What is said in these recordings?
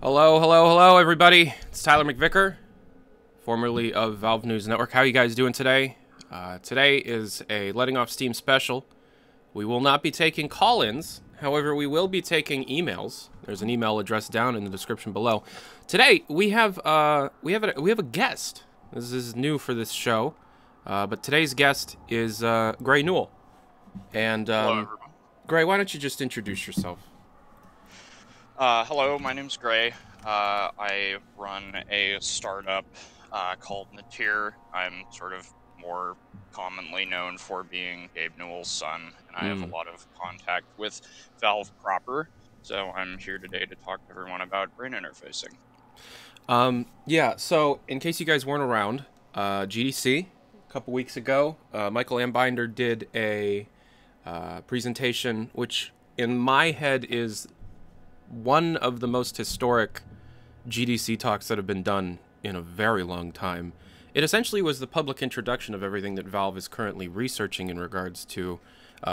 Hello, hello, hello, everybody. It's Tyler McVicker, formerly of Valve News Network. How are you guys doing today? Today is a Letting Off Steam special. We will not be taking call-ins. However, we will be taking emails. There's an email address down in the description below. Today we have a guest. This is new for this show, but today's guest is Gray Newell. And Hello, everyone. Gray, why don't you just introduce yourself? Hello, my name's Gray. I run a startup called Natir. I'm sort of more commonly known for being Gabe Newell's son, and I have a lot of contact with Valve proper, so I'm here today to talk to everyone about brain interfacing. Yeah, so in case you guys weren't around, GDC, a couple weeks ago, Michael Ambinder did a presentation, which in my head is one of the most historic GDC talks that have been done in a very long time. It essentially was the public introduction of everything that Valve is currently researching in regards to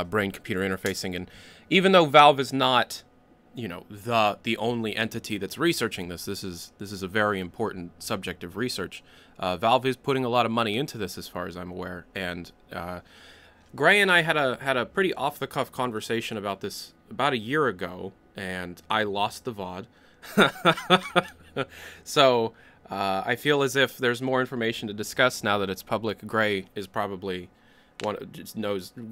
brain-computer interfacing. And even though Valve is not, you know, the only entity that's researching this, this is a very important subject of research. Valve is putting a lot of money into this, as far as I'm aware. And Gray and I had a pretty off-the-cuff conversation about this about a year ago, and I lost the VOD. So I feel as if there's more information to discuss now that it's public. Gray is probably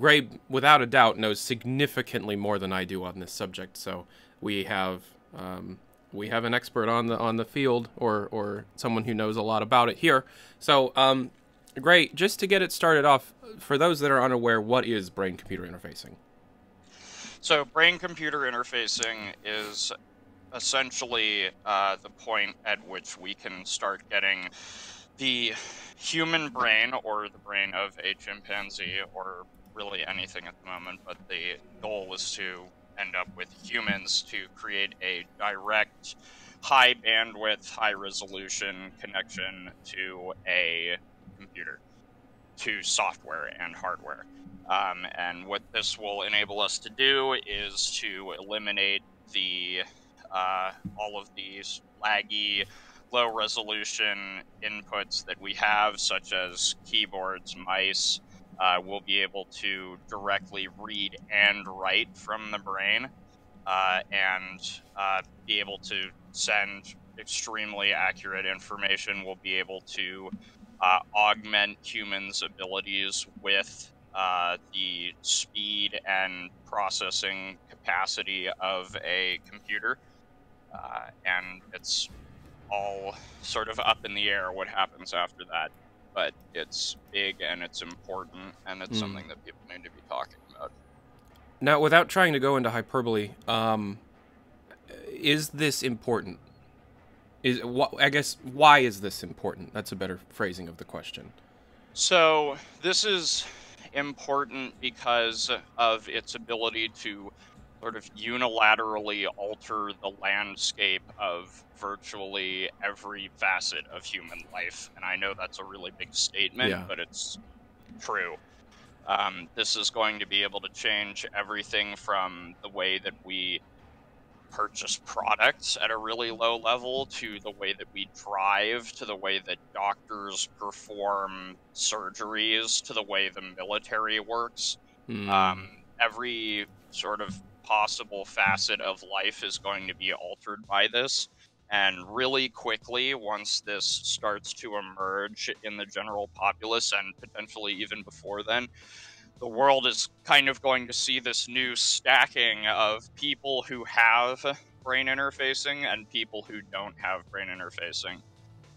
Gray, without a doubt, knows significantly more than I do on this subject. So we have an expert on the field, or someone who knows a lot about it here. So Gray, just to get it started off, for those that are unaware, what is brain-computer interfacing? So brain-computer interfacing is essentially the point at which we can start getting the human brain, or the brain of a chimpanzee, or really anything at the moment, but the goal is to end up with humans to create a direct, high bandwidth, high resolution connection to a computer, to software and hardware. And what this will enable us to do is to eliminate all of these laggy, low-resolution inputs that we have, such as keyboards, mice. We'll be able to directly read and write from the brain, and be able to send extremely accurate information. We'll be able to augment humans' abilities with the speed and processing capacity of a computer. And it's all sort of up in the air what happens after that. But it's big and it's important, and it's something that people need to be talking about. Now, without trying to go into hyperbole, is this important? I guess, why is this important? That's a better phrasing of the question. So this is important because of its ability to sort of unilaterally alter the landscape of virtually every facet of human life. And I know that's a really big statement, Yeah. but it's true. This is going to be able to change everything from the way that we purchase products at a really low level, to the way that we drive, to the way that doctors perform surgeries, to the way the military works. Every sort of possible facet of life is going to be altered by this. And really quickly, once this starts to emerge in the general populace, and potentially even before then, the world is kind of going to see this new stacking of people who have brain interfacing and people who don't have brain interfacing.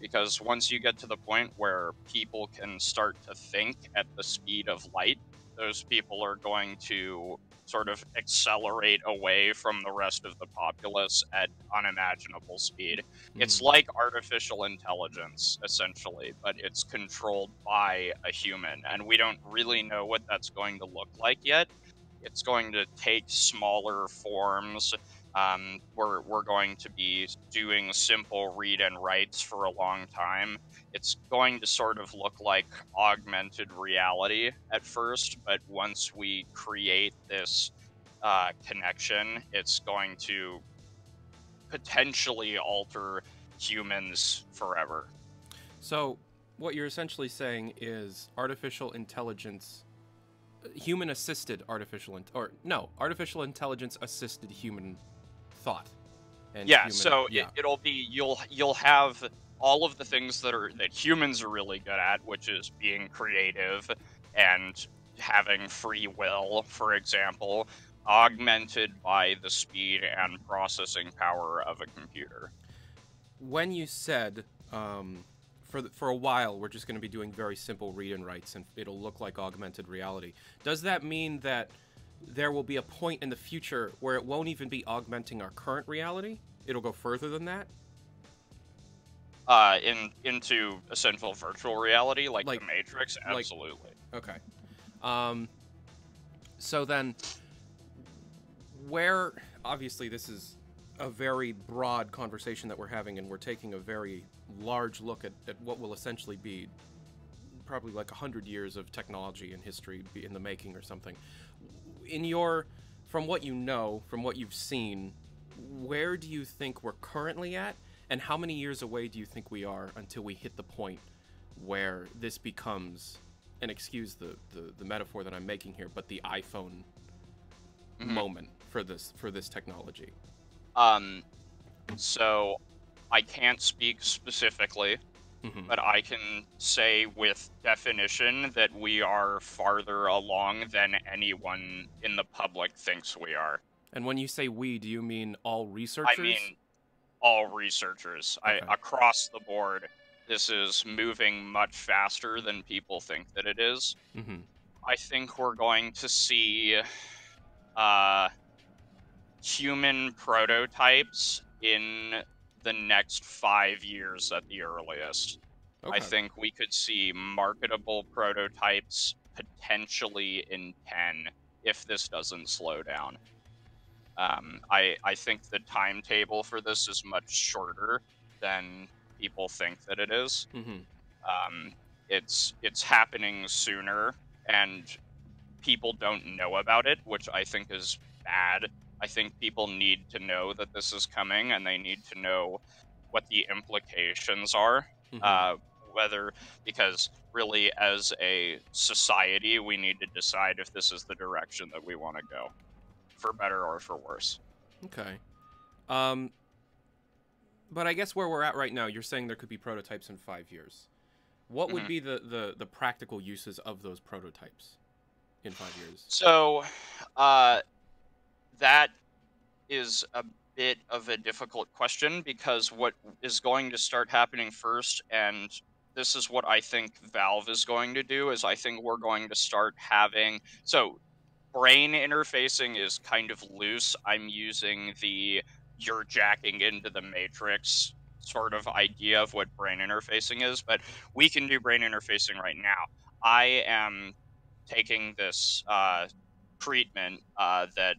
Because once you get to the point where people can start to think at the speed of light, those people are going to sort of accelerate away from the rest of the populace at unimaginable speed. It's like artificial intelligence, essentially, but it's controlled by a human, and we don't really know what that's going to look like yet. It's going to take smaller forms. We're going to be doing simple read and writes for a long time. It's going to sort of look like augmented reality at first, but once we create this connection, it's going to potentially alter humans forever. So, what you're essentially saying is artificial intelligence, human-assisted artificial intelligence assisted human thought and Yeah, human. so Yeah. it'll be you'll have all of the things that humans are really good at, which is being creative and having free will, for example, augmented by the speed and processing power of a computer. When you said for a while we're just going to be doing very simple read and writes and it'll look like augmented reality, does that mean that there will be a point in the future where it won't even be augmenting our current reality? It'll go further than that? Into essential virtual reality, like Like, the Matrix, like absolutely. okay. So then, where obviously this is a very broad conversation that we're having, and we're taking a very large look at what will essentially be probably like 100 years of technology and history in the making or something. From what you know, from what you've seen, where do you think we're currently at, and how many years away do you think we are until we hit the point where this becomes, and excuse the metaphor that I'm making here, but the iPhone moment for this technology? So I can't speak specifically, but I can say with definition that we are farther along than anyone in the public thinks we are. And when you say we, do you mean all I researchers? mean, all researchers, Okay. across the board, this is moving much faster than people think that it is. I think we're going to see uh, human prototypes in the next 5 years at the earliest. I Okay. think we could see marketable prototypes potentially in 10 if this doesn't slow down. I think the timetable for this is much shorter than people think that it is. Um, it's happening sooner, and people don't know about it, which I think is bad. I think people need to know that this is coming, and they need to know what the implications are. Whether, because really, as a society, we need to decide if this is the direction that we want to go, for better or for worse. Okay. But I guess where we're at right now, you're saying there could be prototypes in 5 years. What would be the practical uses of those prototypes in 5 years? So, that is a bit of a difficult question, because what is going to start happening first, and this is what I think Valve is going to do, is I think we're going to start having, so brain interfacing is kind of loose. I'm using the you're jacking into the matrix sort of idea of what brain interfacing is, but we can do brain interfacing right now. I am taking this treatment that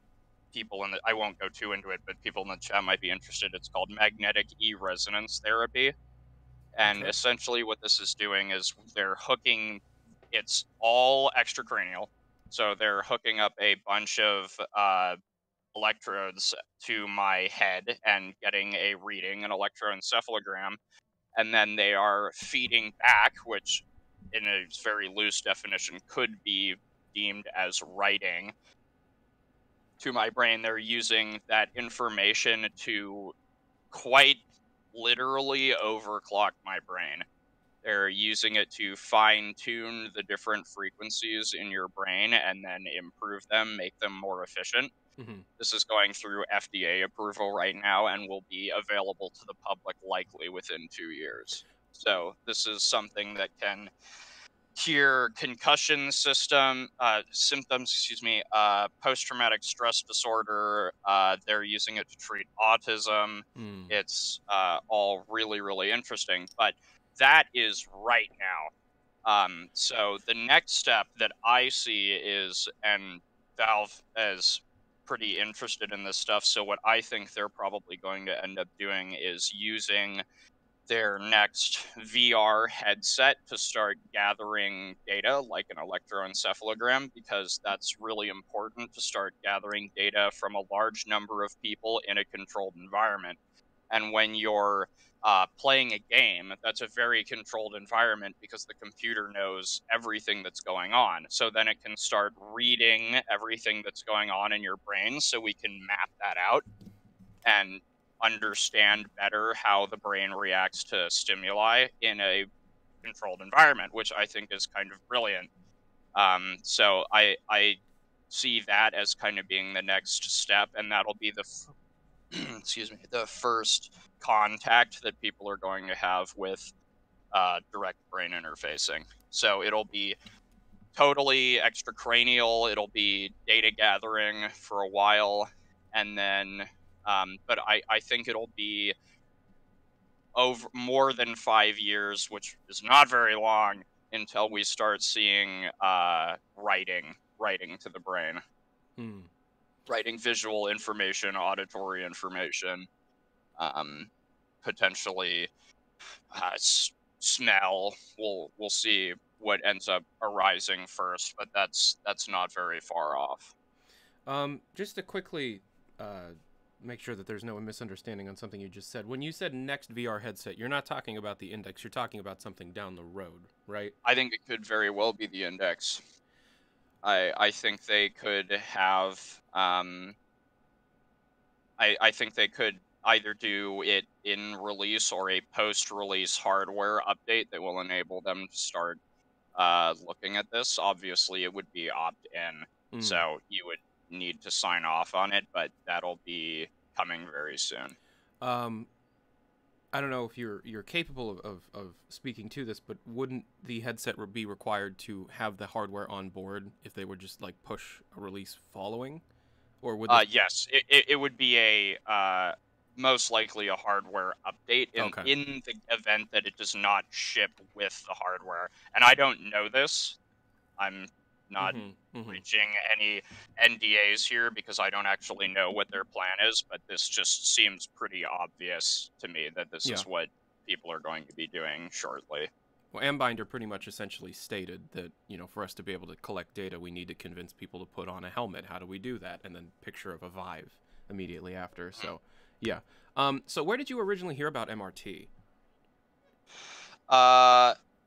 people in the, I won't go too into it, but people in the chat might be interested. It's called magnetic resonance therapy. And Okay. essentially what this is doing is they're hooking, it's all extracranial. So they're hooking up a bunch of electrodes to my head and getting a reading, an electroencephalogram. And then they are feeding back, which in a very loose definition could be deemed as writing to my brain. They're using that information to quite literally overclock my brain. They're using it to fine tune the different frequencies in your brain and then improve them, make them more efficient. This is going through FDA approval right now and will be available to the public likely within 2 years. So this is something that can cure concussion symptoms, post-traumatic stress disorder. They're using it to treat autism. It's all really, really interesting, but that is right now. So the next step that I see is, and Valve is pretty interested in this stuff, so what I think they're probably going to end up doing is using their next VR headset to start gathering data like an electroencephalogram, because that's really important to start gathering data from a large number of people in a controlled environment. And when you're playing a game, that's a very controlled environment because the computer knows everything that's going on. So then it can start reading everything that's going on in your brain so we can map that out and understand better how the brain reacts to stimuli in a controlled environment, which I think is kind of brilliant. So I see that as kind of being the next step, and that'll be the excuse me, the first contact that people are going to have with direct brain interfacing. So it'll be totally extracranial. It'll be data gathering for a while, and then, but I think it'll be over more than 5 years, which is not very long, until we start seeing writing to the brain, writing visual information, auditory information, potentially smell. We'll see what ends up arising first, but that's not very far off. Just to quickly make sure that there's no misunderstanding on something you just said. When you said next VR headset, you're not talking about the Index. You're talking about something down the road, right? I think it could very well be the Index. I think they could have. I think they could either do it in release or a post-release hardware update that will enable them to start looking at this. Obviously, it would be opt-in, so you would need to sign off on it, but that'll be coming very soon. I don't know if you're capable of speaking to this, but wouldn't the headset be required to have the hardware on board if they would just like push a release following? Or would yes, it would be a most likely a hardware update in the event that it does not ship with the hardware. And I don't know this. I'm not reaching any NDAs here because I don't actually know what their plan is, but this just seems pretty obvious to me that this is what people are going to be doing shortly. Well, Ambinder pretty much essentially stated that, you know, for us to be able to collect data, we need to convince people to put on a helmet. How do we do that? And then picture of a Vive immediately after. So, yeah. So where did you originally hear about MRT?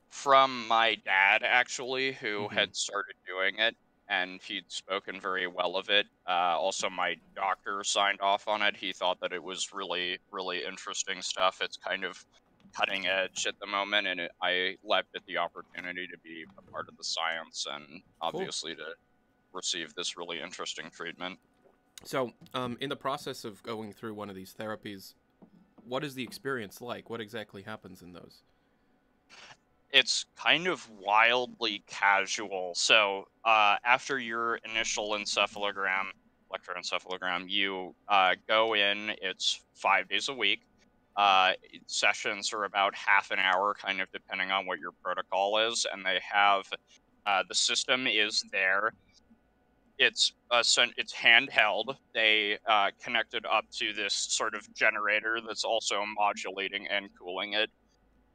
From my dad, actually, who had started doing it, and he'd spoken very well of it. Also, my doctor signed off on it. He thought that it was really, really interesting stuff. It's kind of cutting edge at the moment, and I leapt at the opportunity to be a part of the science and obviously to receive this really interesting treatment. So, in the process of going through one of these therapies, what is the experience like? What exactly happens in those? It's kind of wildly casual. So after your initial electroencephalogram, you go in. It's 5 days a week. Sessions are about half an hour, kind of depending on what your protocol is, and they have the system is there. It's handheld. They connect it up to this sort of generator that's also modulating and cooling it.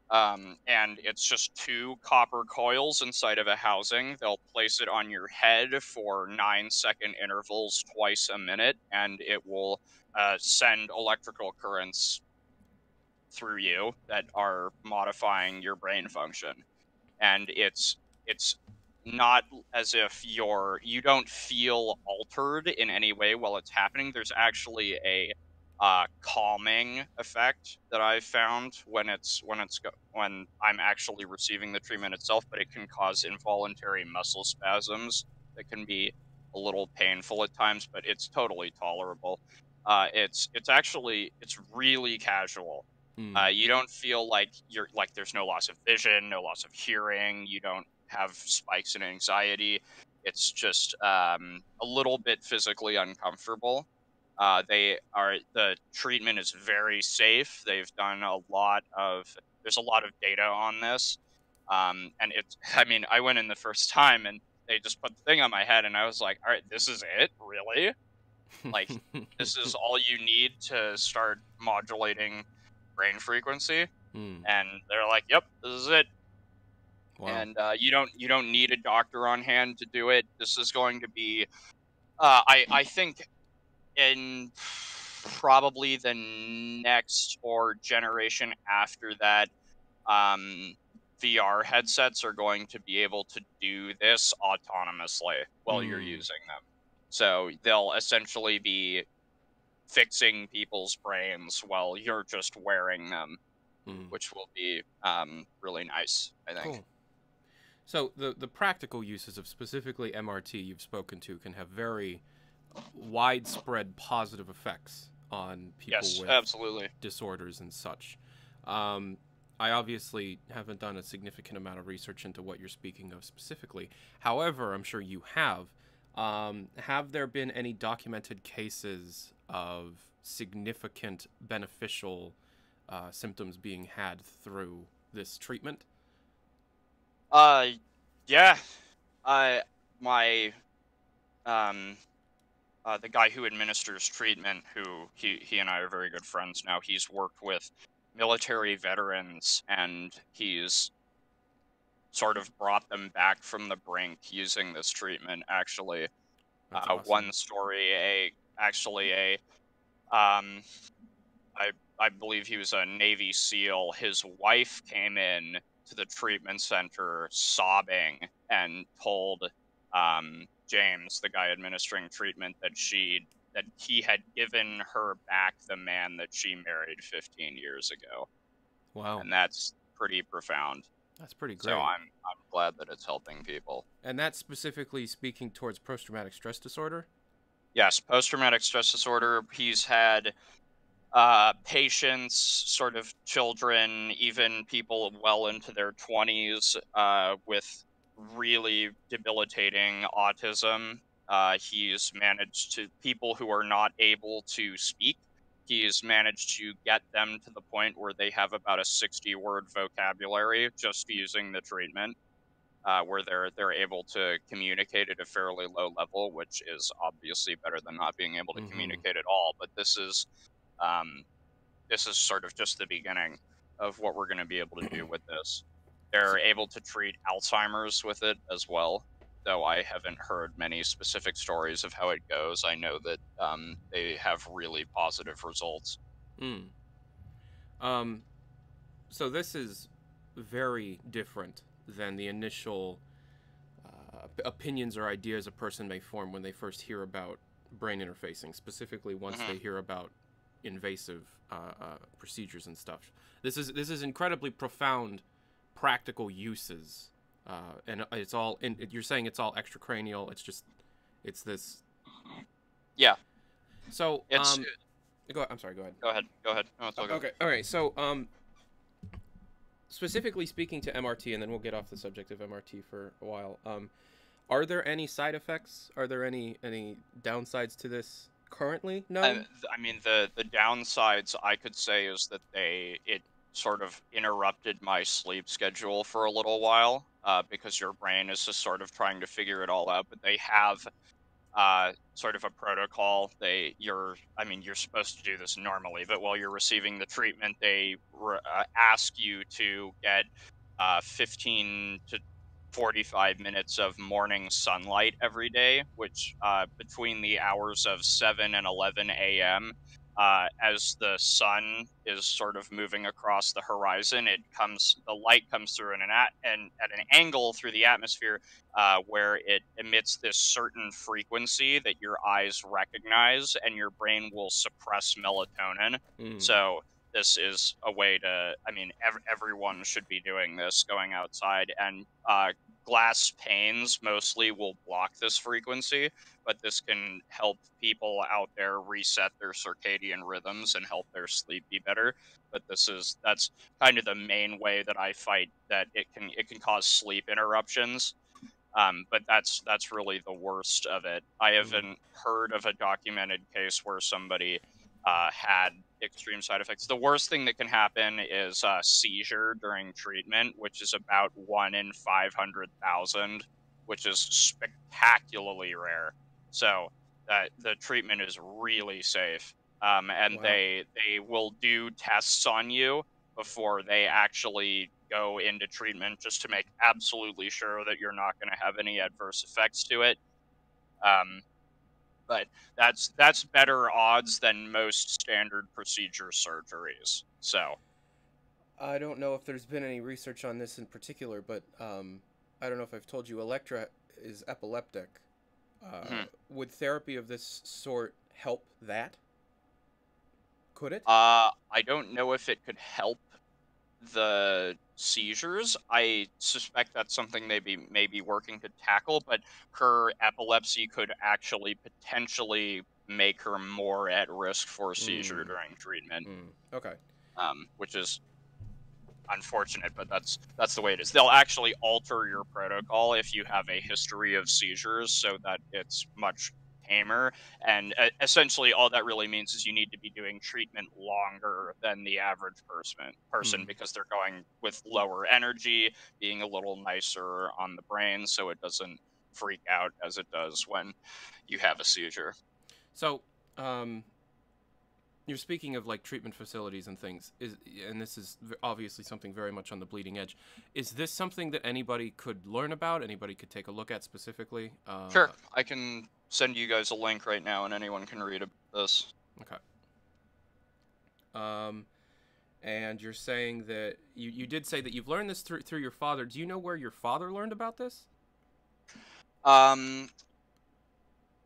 And it's just 2 copper coils inside of a housing. They'll place it on your head for 9-second intervals twice a minute, and it will send electrical currents through you that are modifying your brain function. And it's not as if you don't feel altered in any way while it's happening. There's actually a calming effect that I've found when I'm actually receiving the treatment itself, but it can cause involuntary muscle spasms that can be a little painful at times, but it's totally tolerable. It's really casual. You don't feel like there's no loss of vision, no loss of hearing. You don't have spikes in anxiety. It's just a little bit physically uncomfortable. The treatment is very safe. They've done there's a lot of data on this. And I went in the first time and they just put the thing on my head and I was like, all right, this is it? Really? Like, this is all you need to start modulating brain frequency? And they're like, "Yep, this is it." Wow. And you don't need a doctor on hand to do it. This is going to be, I think, in probably the next or generation after that, um, VR headsets are going to be able to do this autonomously while you're Mm. using them. So they'll essentially be fixing people's brains while you're just wearing them, Mm. which will be really nice, I think. Cool. So the practical uses of specifically MRT you've spoken to can have very widespread positive effects on people Yes, with absolutely. disorders and such. Um, I obviously haven't done a significant amount of research into what you're speaking of specifically. However, I'm sure you have. Have there been any documented cases of significant beneficial symptoms being had through this treatment? Uh, yeah. I my um the guy who administers treatment, who he and I are very good friends now. He's worked with military veterans, and he's sort of brought them back from the brink using this treatment. Actually, That's awesome. one story, a um, I believe he was a Navy SEAL. His wife came in to the treatment center sobbing and told James, the guy administering treatment, that he had given her back the man that she married 15 years ago, Wow, and that's pretty profound. that's pretty So great. I'm glad that it's helping people. And that's specifically speaking towards post-traumatic stress disorder. Yes, post traumatic stress disorder. He's had patients, sort of children, even people well into their 20s with really debilitating autism. He's managed to, people who are not able to speak, he's managed to get them to the point where they have about a 60-word vocabulary just using the treatment. Where they're able to communicate at a fairly low level, which is obviously better than not being able to Mm-hmm. communicate at all. But um, this is sort of just the beginning of what we're going to be able to do with this. They're able to treat Alzheimer's with it as well, though I haven't heard many specific stories of how it goes. I know that they have really positive results. Mm. Um, so this is very different than the initial opinions or ideas a person may form when they first hear about brain interfacing, specifically once Hmm. they hear about invasive procedures and stuff. This is incredibly profound, practical uses, and it's all. And you're saying it's all extracranial. It's just, it's this. Yeah, So, it's. go. I'm sorry. Go ahead. Go ahead. Go ahead. No, it's all good. Okay. All right. So, specifically speaking to MRT, and then we'll get off the subject of MRT for a while. Are there any side effects? Are there any downsides to this currently known? I mean, the downsides I could say is that it sort of interrupted my sleep schedule for a little while, because your brain is just sort of trying to figure it all out. But they have sort of a protocol. I mean, you're supposed to do this normally, but while you're receiving the treatment, they ask you to get 15 to 45 minutes of morning sunlight every day, which between the hours of 7 and 11 a.m., as the sun is sort of moving across the horizon, the light comes through and at an angle through the atmosphere, where it emits this certain frequency that your eyes recognize, and your brain will suppress melatonin. Mm. So this is a way to, I mean, everyone should be doing this, going outside, and glass panes mostly will block this frequency, but this can help people out there reset their circadian rhythms and help their sleep be better. But that's kind of the main way that I fight that it can cause sleep interruptions. But that's really the worst of it. I Mm. haven't heard of a documented case where somebody had extreme side effects. The worst thing that can happen is a seizure during treatment, which is about 1 in 500,000, which is spectacularly rare. So the treatment is really safe, and Wow. they will do tests on you before they actually go into treatment, just to make absolutely sure that you're not going to have any adverse effects to it. But that's better odds than most standard procedure surgeries. So I don't know if there's been any research on this in particular, but I don't know if I've told you, Electra is epileptic. Would therapy of this sort help that? Could it? I don't know if it could help the seizures. I suspect that's something they may be working to tackle, but her epilepsy could actually potentially make her more at risk for seizure Mm, during treatment, okay. which is unfortunate, but that's the way it is. They'll actually alter your protocol if you have a history of seizures so that it's much tamer. And essentially, all that really means is you need to be doing treatment longer than the average person Mm. because they're going with lower energy, being a little nicer on the brain, so it doesn't freak out as it does when you have a seizure. So, um, you're speaking of like treatment facilities and things, and this is obviously something very much on the bleeding edge. Is this something that anybody could learn about? Anybody could take a look at specifically? Sure, I can send you guys a link right now, and anyone can read about this. Okay. Um, and you're saying that you did say that you've learned this through your father. Do you know where your father learned about this? Um,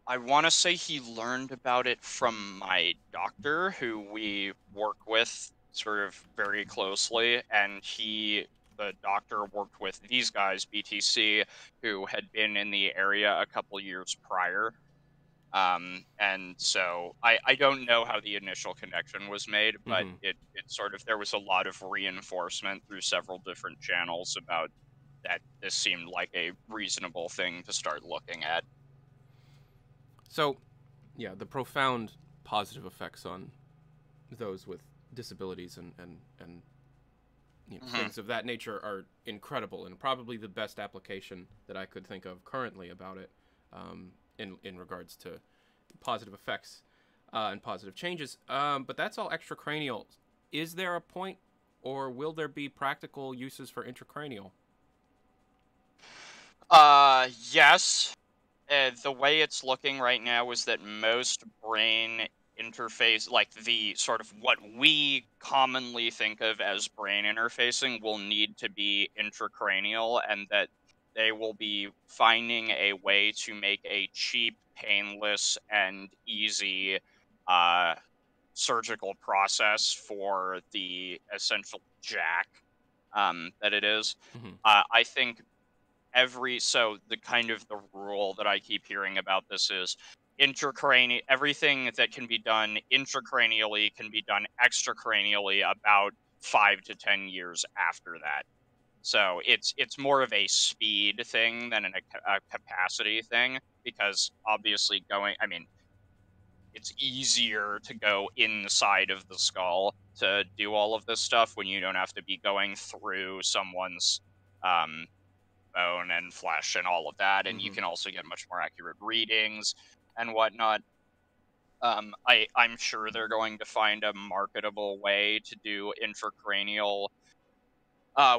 I want to say he learned about it from my doctor, who we work with sort of very closely, and the doctor worked with these guys, BTC, who had been in the area a couple years prior. And so I don't know how the initial connection was made, but Mm-hmm. it sort of, there was a lot of reinforcement through several different channels about that this seemed like a reasonable thing to start looking at. So, yeah, the profound positive effects on those with disabilities and Hmm. things of that nature are incredible, and probably the best application that I could think of currently about it, in regards to positive effects and positive changes. But that's all extracranial. Is there a point, or will there be practical uses for intracranial? Yes. The way it's looking right now is that most brain interface, like the sort of what we commonly think of as brain interfacing, will need to be intracranial, and that they will be finding a way to make a cheap, painless, and easy uh, surgical process for the essential jack that it is. Mm-hmm. I think so the kind of the rule that I keep hearing about this is intracranial, everything that can be done intracranially can be done extracranially about 5 to 10 years after that. So it's more of a speed thing than a capacity thing, because obviously I mean, it's easier to go inside of the skull to do all of this stuff when you don't have to be going through someone's um, bone and flesh and all of that, and you Mm-hmm. can also get much more accurate readings and whatnot. I'm sure they're going to find a marketable way to do intracranial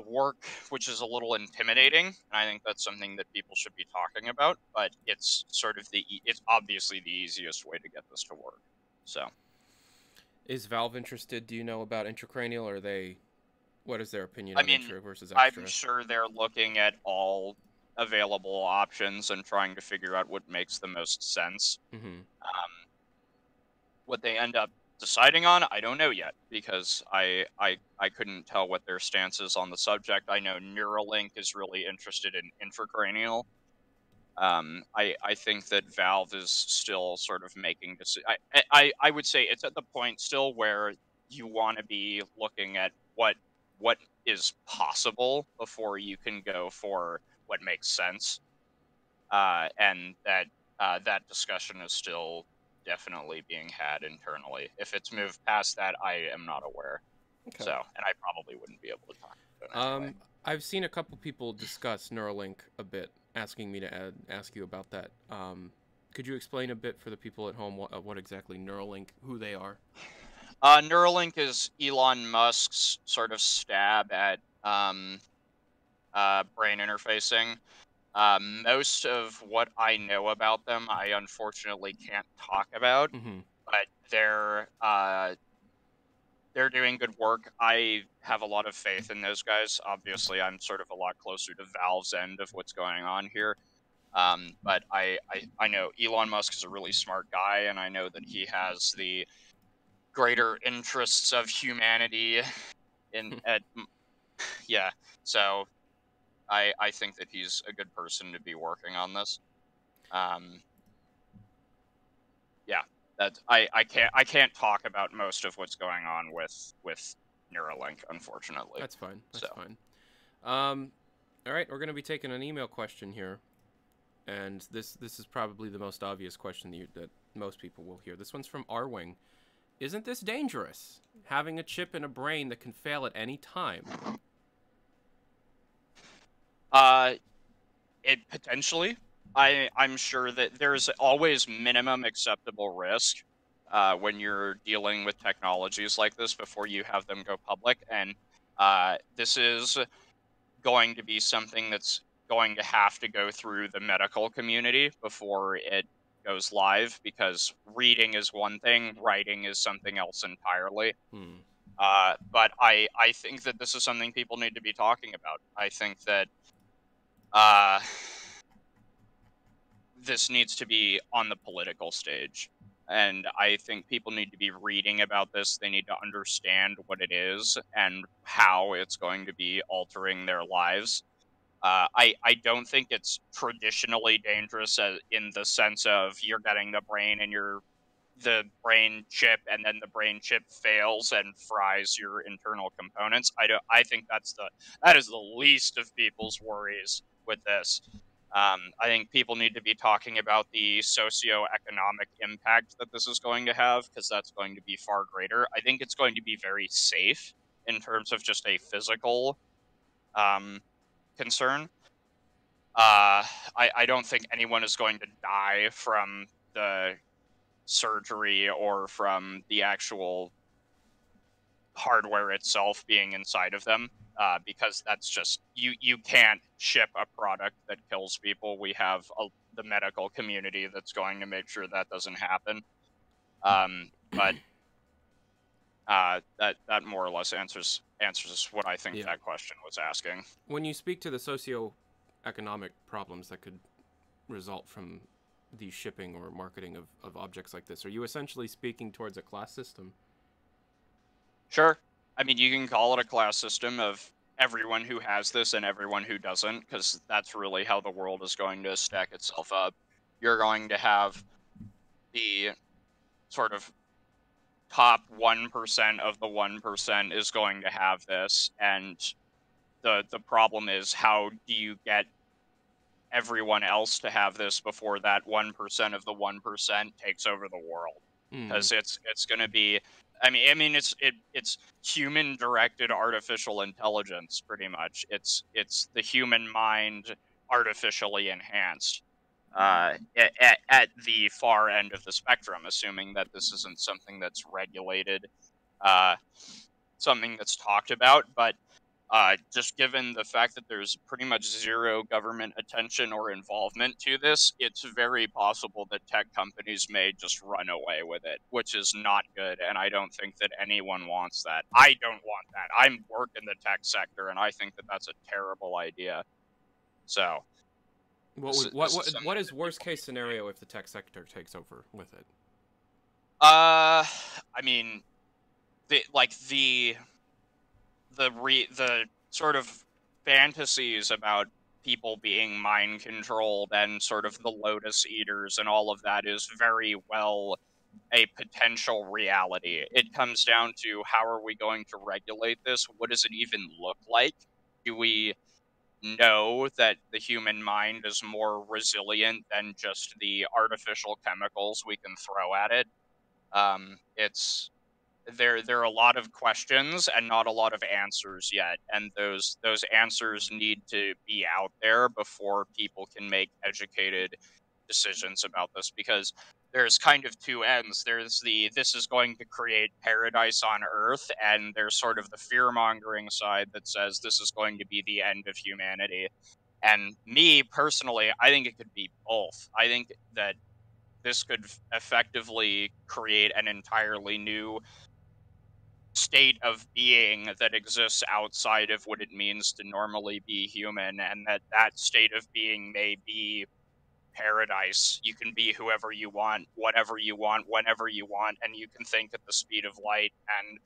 work, which is a little intimidating, and I think that's something that people should be talking about. But it's sort of it's obviously the easiest way to get this to work. So, Is Valve interested? Do you know about intracranial? Or are they? What is their opinion I on mean, intra versus I'm extra? sure they're looking at all available options and trying to figure out what makes the most sense. Mm-hmm. Um, what they end up deciding on, I don't know yet, because I couldn't tell what their stance is on the subject. I know Neuralink is really interested in intracranial. I think that Valve is still sort of making this. I would say it's at the point still where you want to be looking at what is possible before you can go for what makes sense, and that discussion is still definitely being had internally. If it's moved past that, I am not aware. So, Okay. and I probably wouldn't be able to talk about it anyway. Um, I've seen a couple people discuss Neuralink a bit, asking me to ask you about that. Could you explain a bit for the people at home what exactly Neuralink, who they are? Neuralink is Elon Musk's sort of stab at brain interfacing. Most of what I know about them, I unfortunately can't talk about, Mm-hmm. but they're doing good work. I have a lot of faith in those guys. Obviously, I'm sort of a lot closer to Valve's end of what's going on here. But I know Elon Musk is a really smart guy, and I know that he has the greater interests of humanity yeah. So I think that he's a good person to be working on this. Um, yeah, that I can't talk about most of what's going on with Neuralink, unfortunately. That's fine. So That's fine. All right, we're going to be taking an email question here, and this is probably the most obvious question that most people will hear. This one's from R-Wing. Isn't this dangerous? Having a chip in a brain that can fail at any time? uh, it potentially. I'm sure that there's always minimum acceptable risk when you're dealing with technologies like this before you have them go public, and this is going to be something that's going to have to go through the medical community before it goes live, because reading is one thing, writing is something else entirely. Hmm. But I think that this is something people need to be talking about. I think that uh, this needs to be on the political stage. And I think people need to be reading about this. They need to understand what it is and how it's going to be altering their lives. I don't think it's traditionally dangerous in the sense of you're getting the brain and the brain chip, and then the brain chip fails and fries your internal components. I think that is the least of people's worries with this. I think people need to be talking about the socioeconomic impact that this is going to have, because that's going to be far greater. I think it's going to be very safe in terms of just a physical um, concern. I don't think anyone is going to die from the surgery or from the actual hardware itself being inside of them, because that's just you can't ship a product that kills people. We have the medical community that's going to make sure that doesn't happen. But that more or less answers what I think Yeah. that question was asking. When you speak to the socio-economic problems that could result from the shipping or marketing of objects like this, are you essentially speaking towards a class system? Sure. I mean, you can call it a class system of everyone who has this and everyone who doesn't, because that's really how the world is going to stack itself up. You're going to have the sort of top 1% of the 1% is going to have this, and the problem is, how do you get everyone else to have this before that 1% of the 1% takes over the world? Hmm. Because it's going to be, it's human directed artificial intelligence, pretty much. It's the human mind artificially enhanced, at the far end of the spectrum, assuming that this isn't something that's regulated, uh, something that's talked about. But just given the fact that there's pretty much zero government attention or involvement to this, it's very possible that tech companies may just run away with it, which is not good. And I don't think that anyone wants that. I don't want that. I'm work in the tech sector, and I think that that's a terrible idea. So What this would is this is what something is that worst people case need to be. scenario if the tech sector takes over with it? I mean, the the sort of fantasies about people being mind controlled and sort of the lotus eaters and all of that is very well a potential reality. It comes down to, how are we going to regulate this? What does it even look like? Do we know that the human mind is more resilient than just the artificial chemicals we can throw at it? It's there are a lot of questions and not a lot of answers yet, and those answers need to be out there before people can make educated decisions about this. Because there's kind of two ends. There's the this is going to create paradise on Earth, and there's sort of the fear-mongering side that says this is going to be the end of humanity. And me personally, I think it could be both. I think that this could effectively create an entirely new state of being that exists outside of what it means to normally be human, and that state of being may be paradise. You can be whoever you want, whatever you want, whenever you want, and you can think at the speed of light and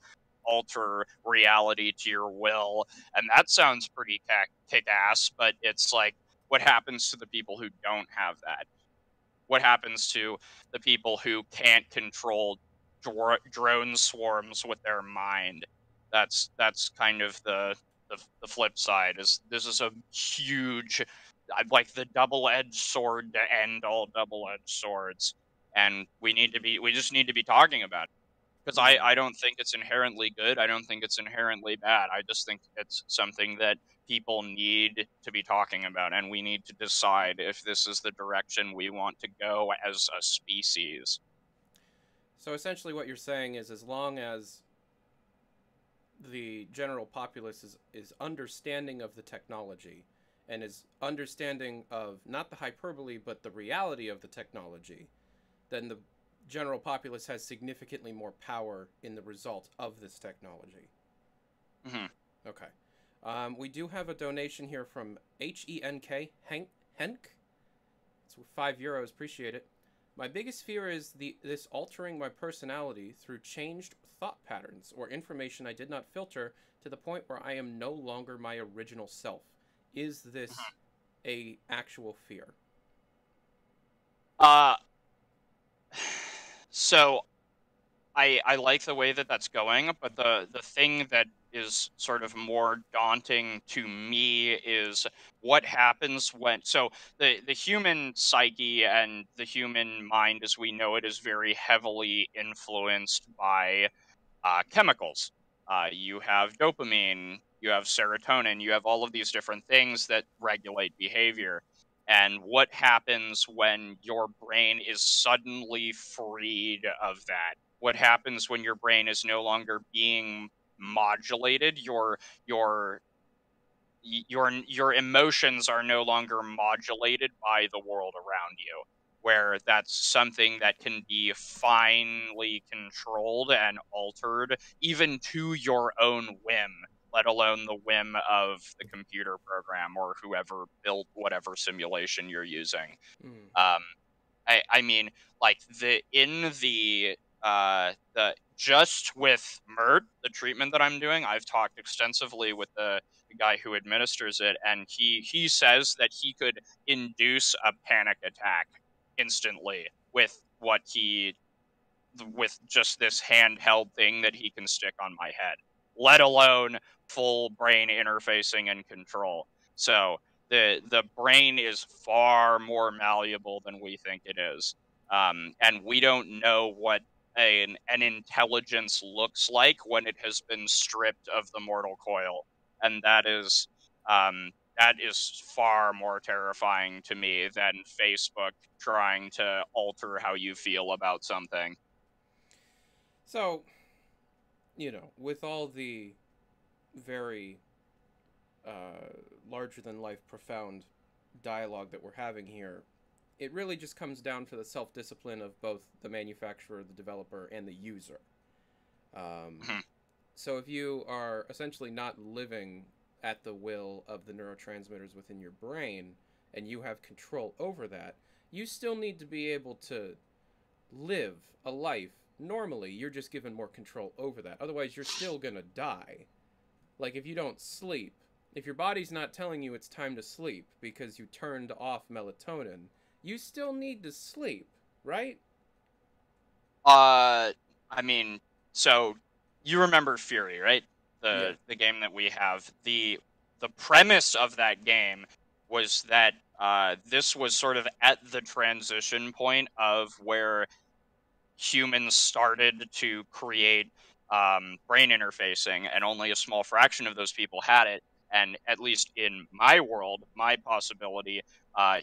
alter reality to your will. And that sounds pretty kick-ass, but it's like, what happens to the people who don't have that? What happens to the people who can't control drone swarms with their mind? That's kind of the flip side. Is this is a huge, like the double-edged sword to end all double-edged swords, and we just need to be talking about it. Because I don't think it's inherently good. I don't think it's inherently bad. I just think it's something that people need to be talking about, and we need to decide if this is the direction we want to go as a species. So essentially what you're saying is, as long as the general populace is understanding of the technology and is understanding of not the hyperbole but the reality of the technology, then the general populace has significantly more power in the result of this technology. Mm-hmm. Okay. We do have a donation here from Henk. It's €5. Appreciate it. My biggest fear is this altering my personality through changed thought patterns or information I did not filter to the point where I am no longer my original self. Is this a actual fear? So I like the way that that's going, but the thing that is sort of more daunting to me is what happens when the human psyche and the human mind as we know it is very heavily influenced by chemicals. You have dopamine, you have serotonin, you have all of these different things that regulate behavior. And what happens when your brain is suddenly freed of that? What happens when your brain is no longer being modulated? Your emotions are no longer modulated by the world around you, where that's something that can be finely controlled and altered even to your own whim, let alone the whim of the computer program or whoever built whatever simulation you're using. um I mean, like the just with MERT, the treatment that I'm doing, I've talked extensively with the guy who administers it, and he says that he could induce a panic attack instantly with just this handheld thing that he can stick on my head, let alone full brain interfacing and control. So the brain is far more malleable than we think it is, and we don't know what an intelligence looks like when it has been stripped of the mortal coil, and that is far more terrifying to me than Facebook trying to alter how you feel about something. So, with all the very larger than life, profound dialogue that we're having here, it really just comes down to the self-discipline of both the manufacturer, the developer, and the user. So if you are essentially not living at the will of the neurotransmitters within your brain, and you have control over that, you still need to be able to live a life normally. You're just given more control over that. Otherwise, you're still gonna die. Like, if you don't sleep, if your body's not telling you it's time to sleep because you turned off melatonin, you still need to sleep, right? I mean, so you remember Fury, right? Yeah. The game that we have. The premise of that game was that this was sort of at the transition point of where humans started to create brain interfacing, and only a small fraction of those people had it. And at least in my world, my possibility,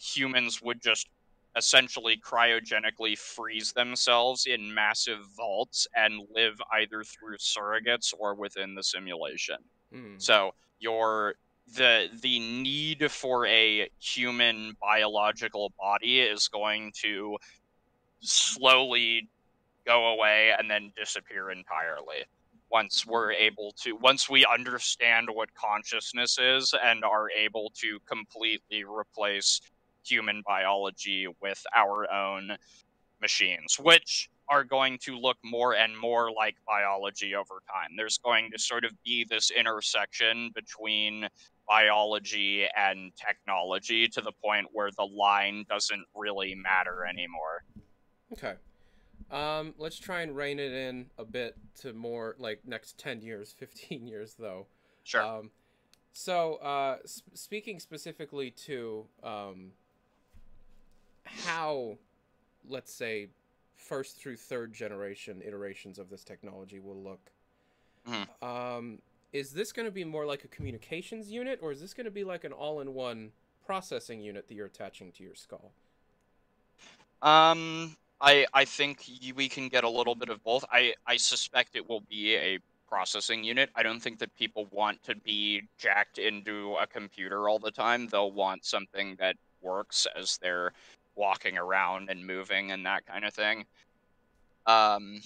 humans would just essentially cryogenically freeze themselves in massive vaults and live either through surrogates or within the simulation. Mm. So the need for a human biological body is going to slowly go away and then disappear entirely once we understand what consciousness is and are able to completely replace human biology with our own machines, which are going to look more and more like biology over time. There's going to sort of be this intersection between biology and technology to the point where the line doesn't really matter anymore. Okay. Let's try and rein it in a bit to more like next 10 years, 15 years, though. Sure. Um, speaking specifically to how, let's say, first through third generation iterations of this technology will look, Mhm. is this going to be more like a communications unit, or is this going to be like an all-in-one processing unit that you're attaching to your skull? I think we can get a little bit of both. I suspect it will be a processing unit. I don't think that people want to be jacked into a computer all the time. They'll want something that works as they're walking around and moving and that kind of thing. Um,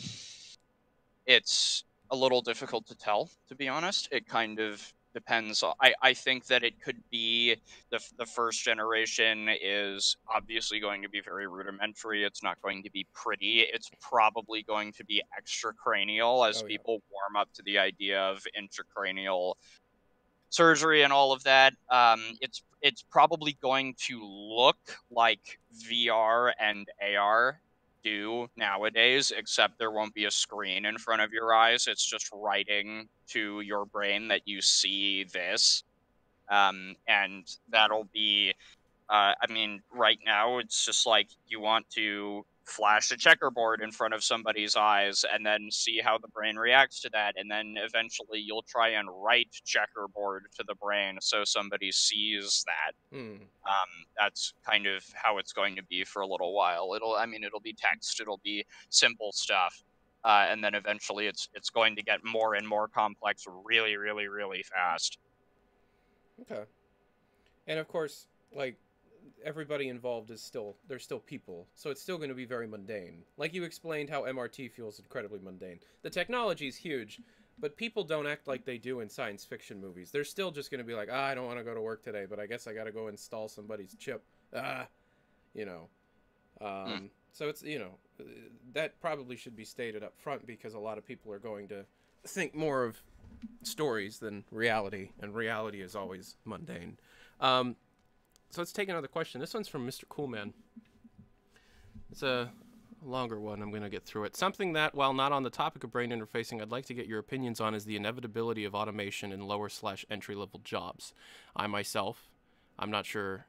it's a little difficult to tell, to be honest. It kind of depends. I think that it could be the first generation is obviously going to be very rudimentary. It's not going to be pretty. It's probably going to be extracranial as Oh yeah. people warm up to the idea of intracranial surgery and all of that. It's probably going to look like VR and AR do nowadays, except there won't be a screen in front of your eyes. It's just writing to your brain that you see this, and that'll be I mean, right now it's just like you want to flash a checkerboard in front of somebody's eyes and then see how the brain reacts to that. And then eventually you'll try and write checkerboard to the brain so somebody sees that. Hmm. That's kind of how it's going to be for a little while. It'll be text, it'll be simple stuff. And then eventually it's going to get more and more complex really, really, really fast. Okay. And of course, like everybody involved is still they're still people, so it's still going to be very mundane. Like you explained how MRT feels incredibly mundane. The technology is huge, but people don't act like they do in science fiction movies. They're still just going to be like, I don't want to go to work today, but I guess I got to go install somebody's chip. Ah, you know. Mm. So it's that probably should be stated up front because a lot of people are going to think more of stories than reality, and reality is always mundane. Um, so let's take another question. This one's from Mr. Coolman. It's a longer one. I'm going to get through it. Something that, while not on the topic of brain interfacing, I'd like to get your opinions on is the inevitability of automation in lower/entry-level jobs. I myself, I'm not sure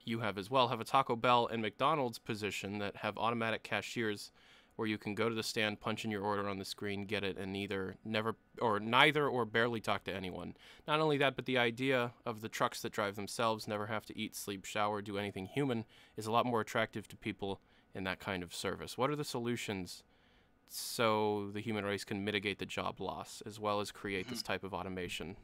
you have as well, have a Taco Bell and McDonald's position that have automatic cashiers where you can go to the stand, punch in your order on the screen, get it, and neither or barely talk to anyone. Not only that, but the idea of the trucks that drive themselves, never have to eat, sleep, shower, do anything human, is a lot more attractive to people in that kind of service. What are the solutions so the human race can mitigate the job loss, as well as create this type of automation?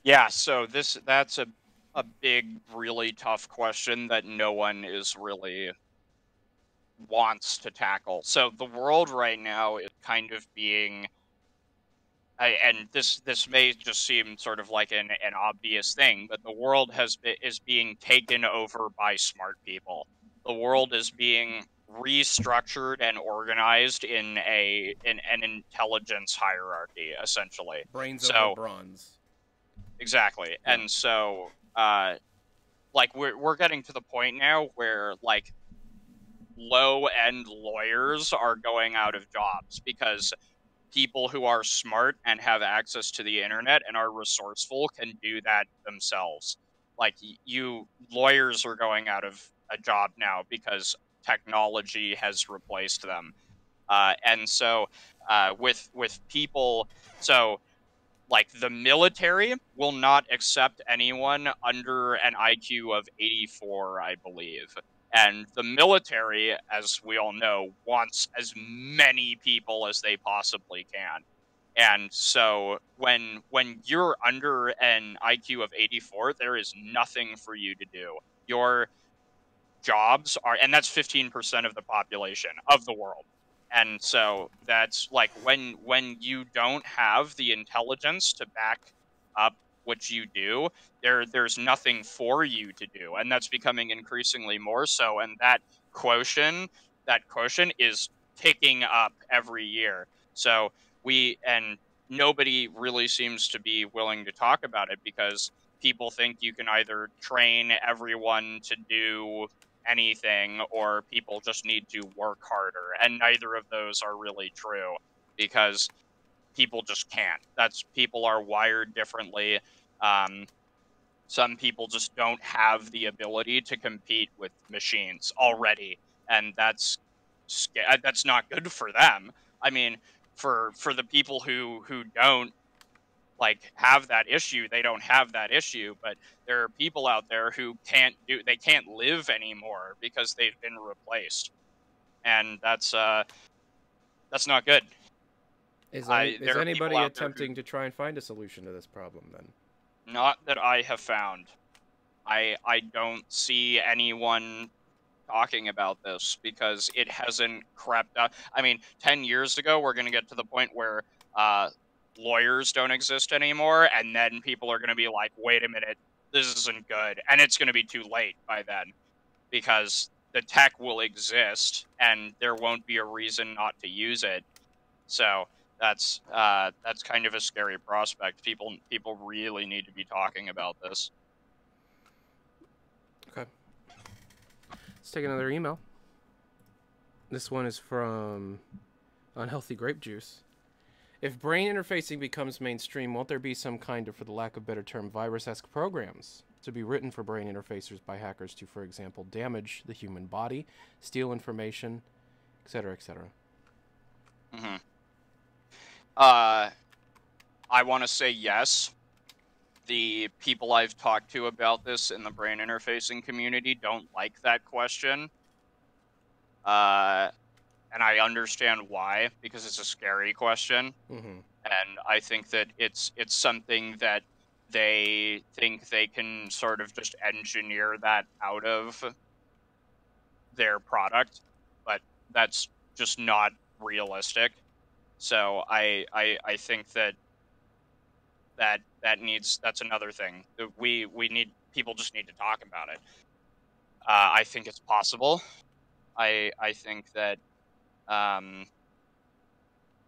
Yeah, so that's a big, really tough question that no one is really wants to tackle. So the world right now is kind of being and this may just seem sort of like an obvious thing, but the world is being taken over by smart people. The world is being restructured and organized in an intelligence hierarchy, essentially. Brains over So bronze. exactly, Yeah. and so like we're getting to the point now where like low end lawyers are going out of jobs because people who are smart and have access to the internet and are resourceful can do that themselves. Like you lawyers are going out of a job now because technology has replaced them. And so with people, so like the military will not accept anyone under an IQ of 84, I believe. And the military, as we all know, wants as many people as they possibly can. And so when you're under an IQ of 84, there is nothing for you to do. Your jobs are, and that's 15% of the population of the world. And so that's like when you don't have the intelligence to back up what you do, there's nothing for you to do. And that's becoming increasingly more so. And that quotient is ticking up every year. So and nobody really seems to be willing to talk about it because people think you can either train everyone to do anything or people just need to work harder, and neither of those are really true because people just can't. That's People are wired differently. um, some people just don't have the ability to compete with machines already, and that's not good for them. I mean, for the people who don't like have that issue, they don't have that issue, but there are people out there who they can't live anymore because they've been replaced, and that's not good. Is There are people anybody out there who, attempting to try and find a solution to this problem then? not that I have found. I don't see anyone talking about this because it hasn't crept up. I mean, 10 years ago, we're going to get to the point where uh, lawyers don't exist anymore, and then people are going to be like, wait a minute, this isn't good. And it's going to be too late by then because the tech will exist and there won't be a reason not to use it. So that's kind of a scary prospect. People really need to be talking about this. Okay. Let's take another email. This one is from Unhealthy Grape Juice. If brain interfacing becomes mainstream, won't there be some kind of, for the lack of better term, virus-esque programs to be written for brain interfacers by hackers to, for example, damage the human body, steal information, etc., etc.? Mm-hmm. I want to say yes. The people I've talked to about this in the brain interfacing community don't like that question. And I understand why, because it's a scary question. Mm-hmm. And I think that it's something that they think they can sort of just engineer that out of their product, but that's just not realistic. So I think that's another thing. We need People just need to talk about it. I think it's possible. I think that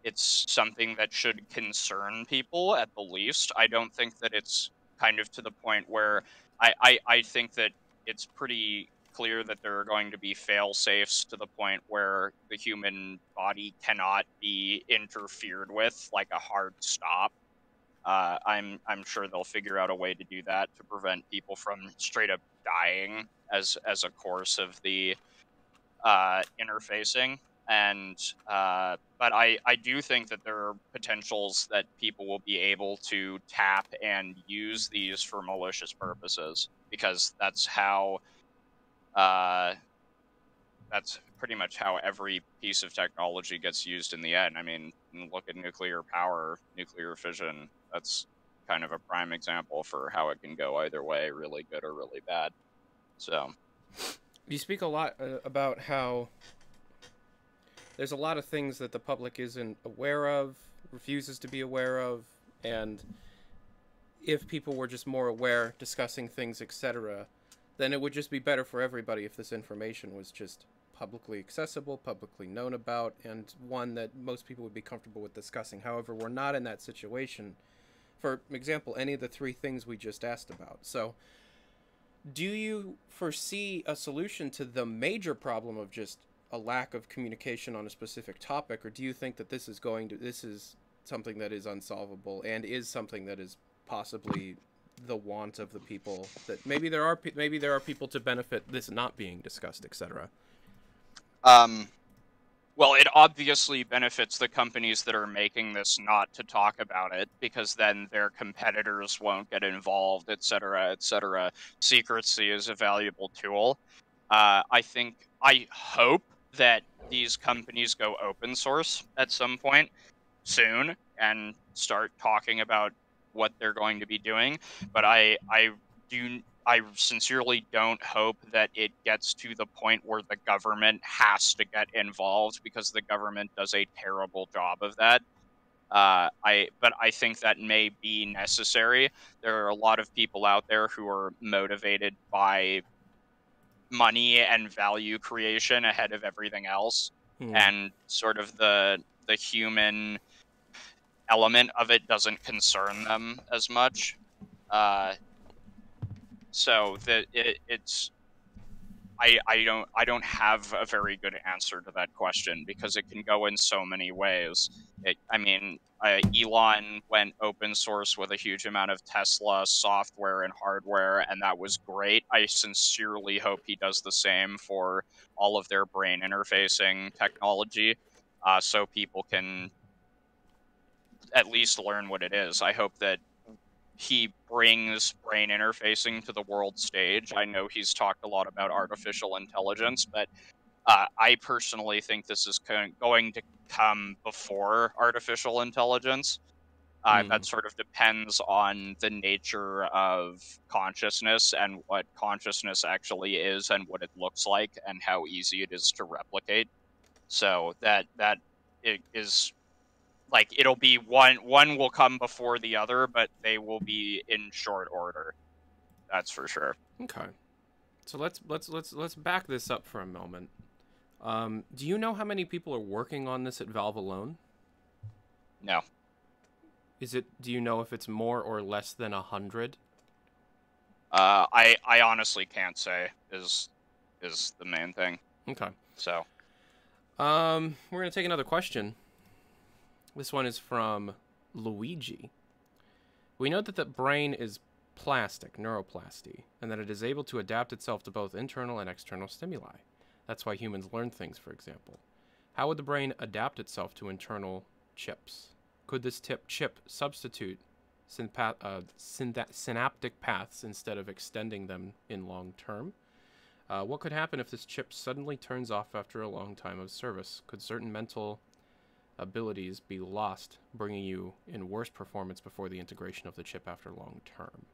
it's something that should concern people at the least. I don't think that it's kind of to the point where I think that it's pretty clear that there are going to be fail safes to the point where the human body cannot be interfered with, like a hard stop. I'm sure they'll figure out a way to do that to prevent people from straight up dying as a course of the interfacing. And but I do think that there are potentials that people will be able to tap and use these for malicious purposes, because that's pretty much how every piece of technology gets used in the end. I mean, look at nuclear power, nuclear fission. That's kind of a prime example for how it can go either way, really good or really bad. So You speak a lot about how there's a lot of things that the public isn't aware of, refuses to be aware of, and if people were just more aware, discussing things, etc., then it would just be better for everybody if this information was just publicly accessible, publicly known about, and one that most people would be comfortable with discussing. However, we're not in that situation. For example, any of the three things we just asked about. So, do you foresee a solution to the major problem of just a lack of communication on a specific topic, or do you think that this is something that is unsolvable and is something that is possibly the want of the people, that maybe there are people to benefit this not being discussed, etc.? Well, it obviously benefits the companies that are making this not to talk about it, because then their competitors won't get involved, et cetera, et cetera. Secrecy is a valuable tool. I hope that these companies go open source at some point soon and start talking about what they're going to be doing. But I sincerely don't hope that it gets to the point where the government has to get involved, because the government does a terrible job of that. But I think that may be necessary. There are a lot of people out there who are motivated by money and value creation ahead of everything else, Hmm. and sort of the human element of it doesn't concern them as much. Uh, so that it's I don't have a very good answer to that question, because it can go in so many ways. Elon went open source with a huge amount of Tesla software and hardware, and that was great. I sincerely hope he does the same for all of their brain interfacing technology, so people can at least learn what it is. I hope that he brings brain interfacing to the world stage. I know he's talked a lot about artificial intelligence, but I personally think this is going to come before artificial intelligence. Hmm. That sort of depends on the nature of consciousness and what consciousness actually is and what it looks like and how easy it is to replicate. So that it is like, it'll be one will come before the other, but they will be in short order. That's for sure. Okay. So let's back this up for a moment. Do you know how many people are working on this at Valve alone? No. Do you know if it's more or less than 100? I honestly can't say is the main thing. Okay. So We're gonna take another question. This one is from Luigi. We know that the brain is plastic, neuroplasty, and that it is able to adapt itself to both internal and external stimuli. That's why humans learn things, for example. How would the brain adapt itself to internal chips? Could this chip substitute synaptic paths instead of extending them in long term? What could happen if this chip suddenly turns off after a long time of service? Could certain mental abilities be lost, bringing you in worse performance before the integration of the chip after long term?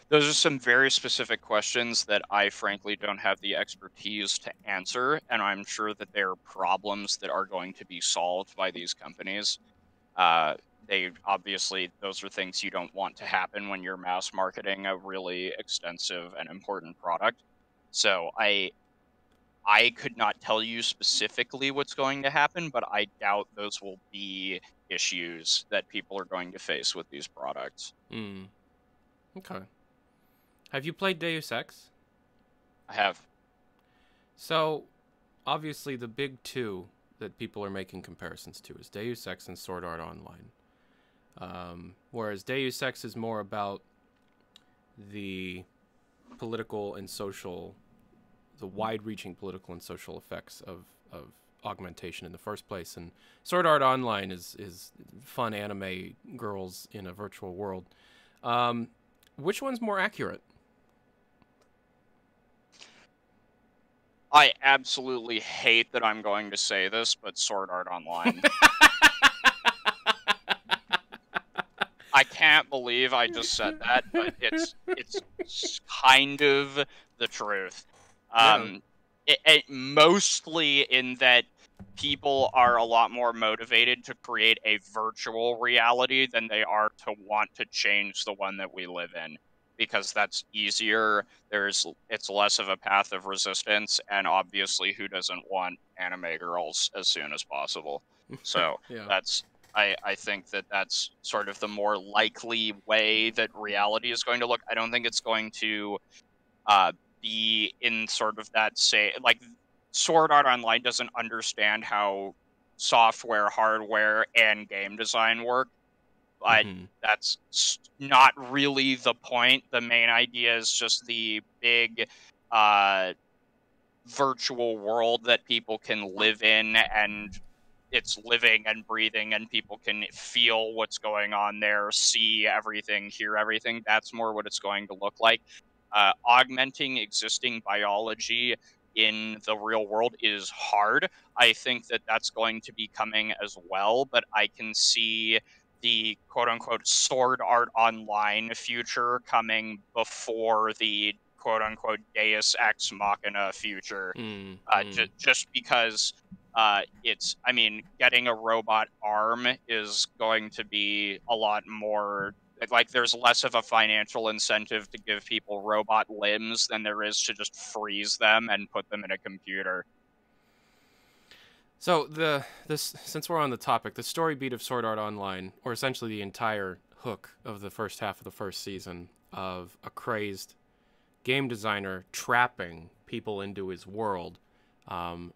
those are some very specific questions that I frankly don't have the expertise to answer, and I'm sure that there are problems that are going to be solved by these companies. Uh, they obviously, those are things you don't want to happen when you're mass marketing a really extensive and important product. So I could not tell you specifically what's going to happen, but I doubt those will be issues that people are going to face with these products. Hmm. Okay. Have you played Deus Ex? I have. So, obviously, the big two that people are making comparisons to is Deus Ex and Sword Art Online. Whereas Deus Ex is more about the political and social, the wide-reaching political and social effects of augmentation in the first place, and Sword Art Online is fun anime girls in a virtual world. Which one's more accurate? I absolutely hate that I'm going to say this, but Sword Art Online. I can't believe I just said that, but it's kind of the truth. Yeah. It mostly in that people are a lot more motivated to create a virtual reality than they are to want to change the one that we live in, because that's easier. It's less of a path of resistance, and obviously, who doesn't want anime girls as soon as possible? So Yeah. that's I think that that's sort of the more likely way that reality is going to look. I don't think it's going to uh, be in sort of that, say, like, Sword Art Online doesn't understand how software, hardware, and game design work, but Mm-hmm. that's not really the point. The main idea is just the big uh, virtual world that people can live in, and it's living and breathing and people can feel what's going on there, see everything, hear everything. That's more what it's going to look like. Augmenting existing biology in the real world is hard. I think that that's going to be coming as well, but I can see the quote unquote sword art online future coming before the quote unquote Deus ex machina future. Just because I mean, getting a robot arm is going to be a lot more like there's less of a financial incentive to give people robot limbs than there is to just freeze them and put them in a computer. So this since we're on the topic, the story beat of Sword Art Online, or essentially the entire hook of the first half of the first season, of a crazed game designer trapping people into his world,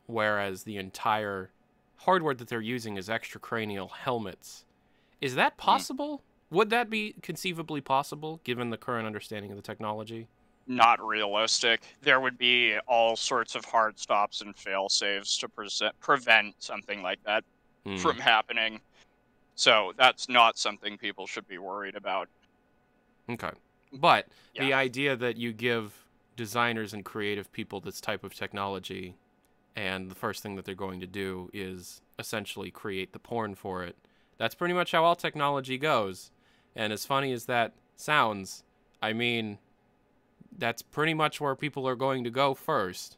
whereas the entire hardware that they're using is extracranial helmets. Is that possible? Would that be conceivably possible, given the current understanding of the technology? Not realistic. There would be all sorts of hard stops and fail safes to prevent something like that from happening. So that's not something people should be worried about. Okay. But Yeah. the idea that you give designers and creative people this type of technology, and the first thing that they're going to do is essentially create the porn for it, that's pretty much how all technology goes. And as funny as that sounds, I mean, that's pretty much where people are going to go first.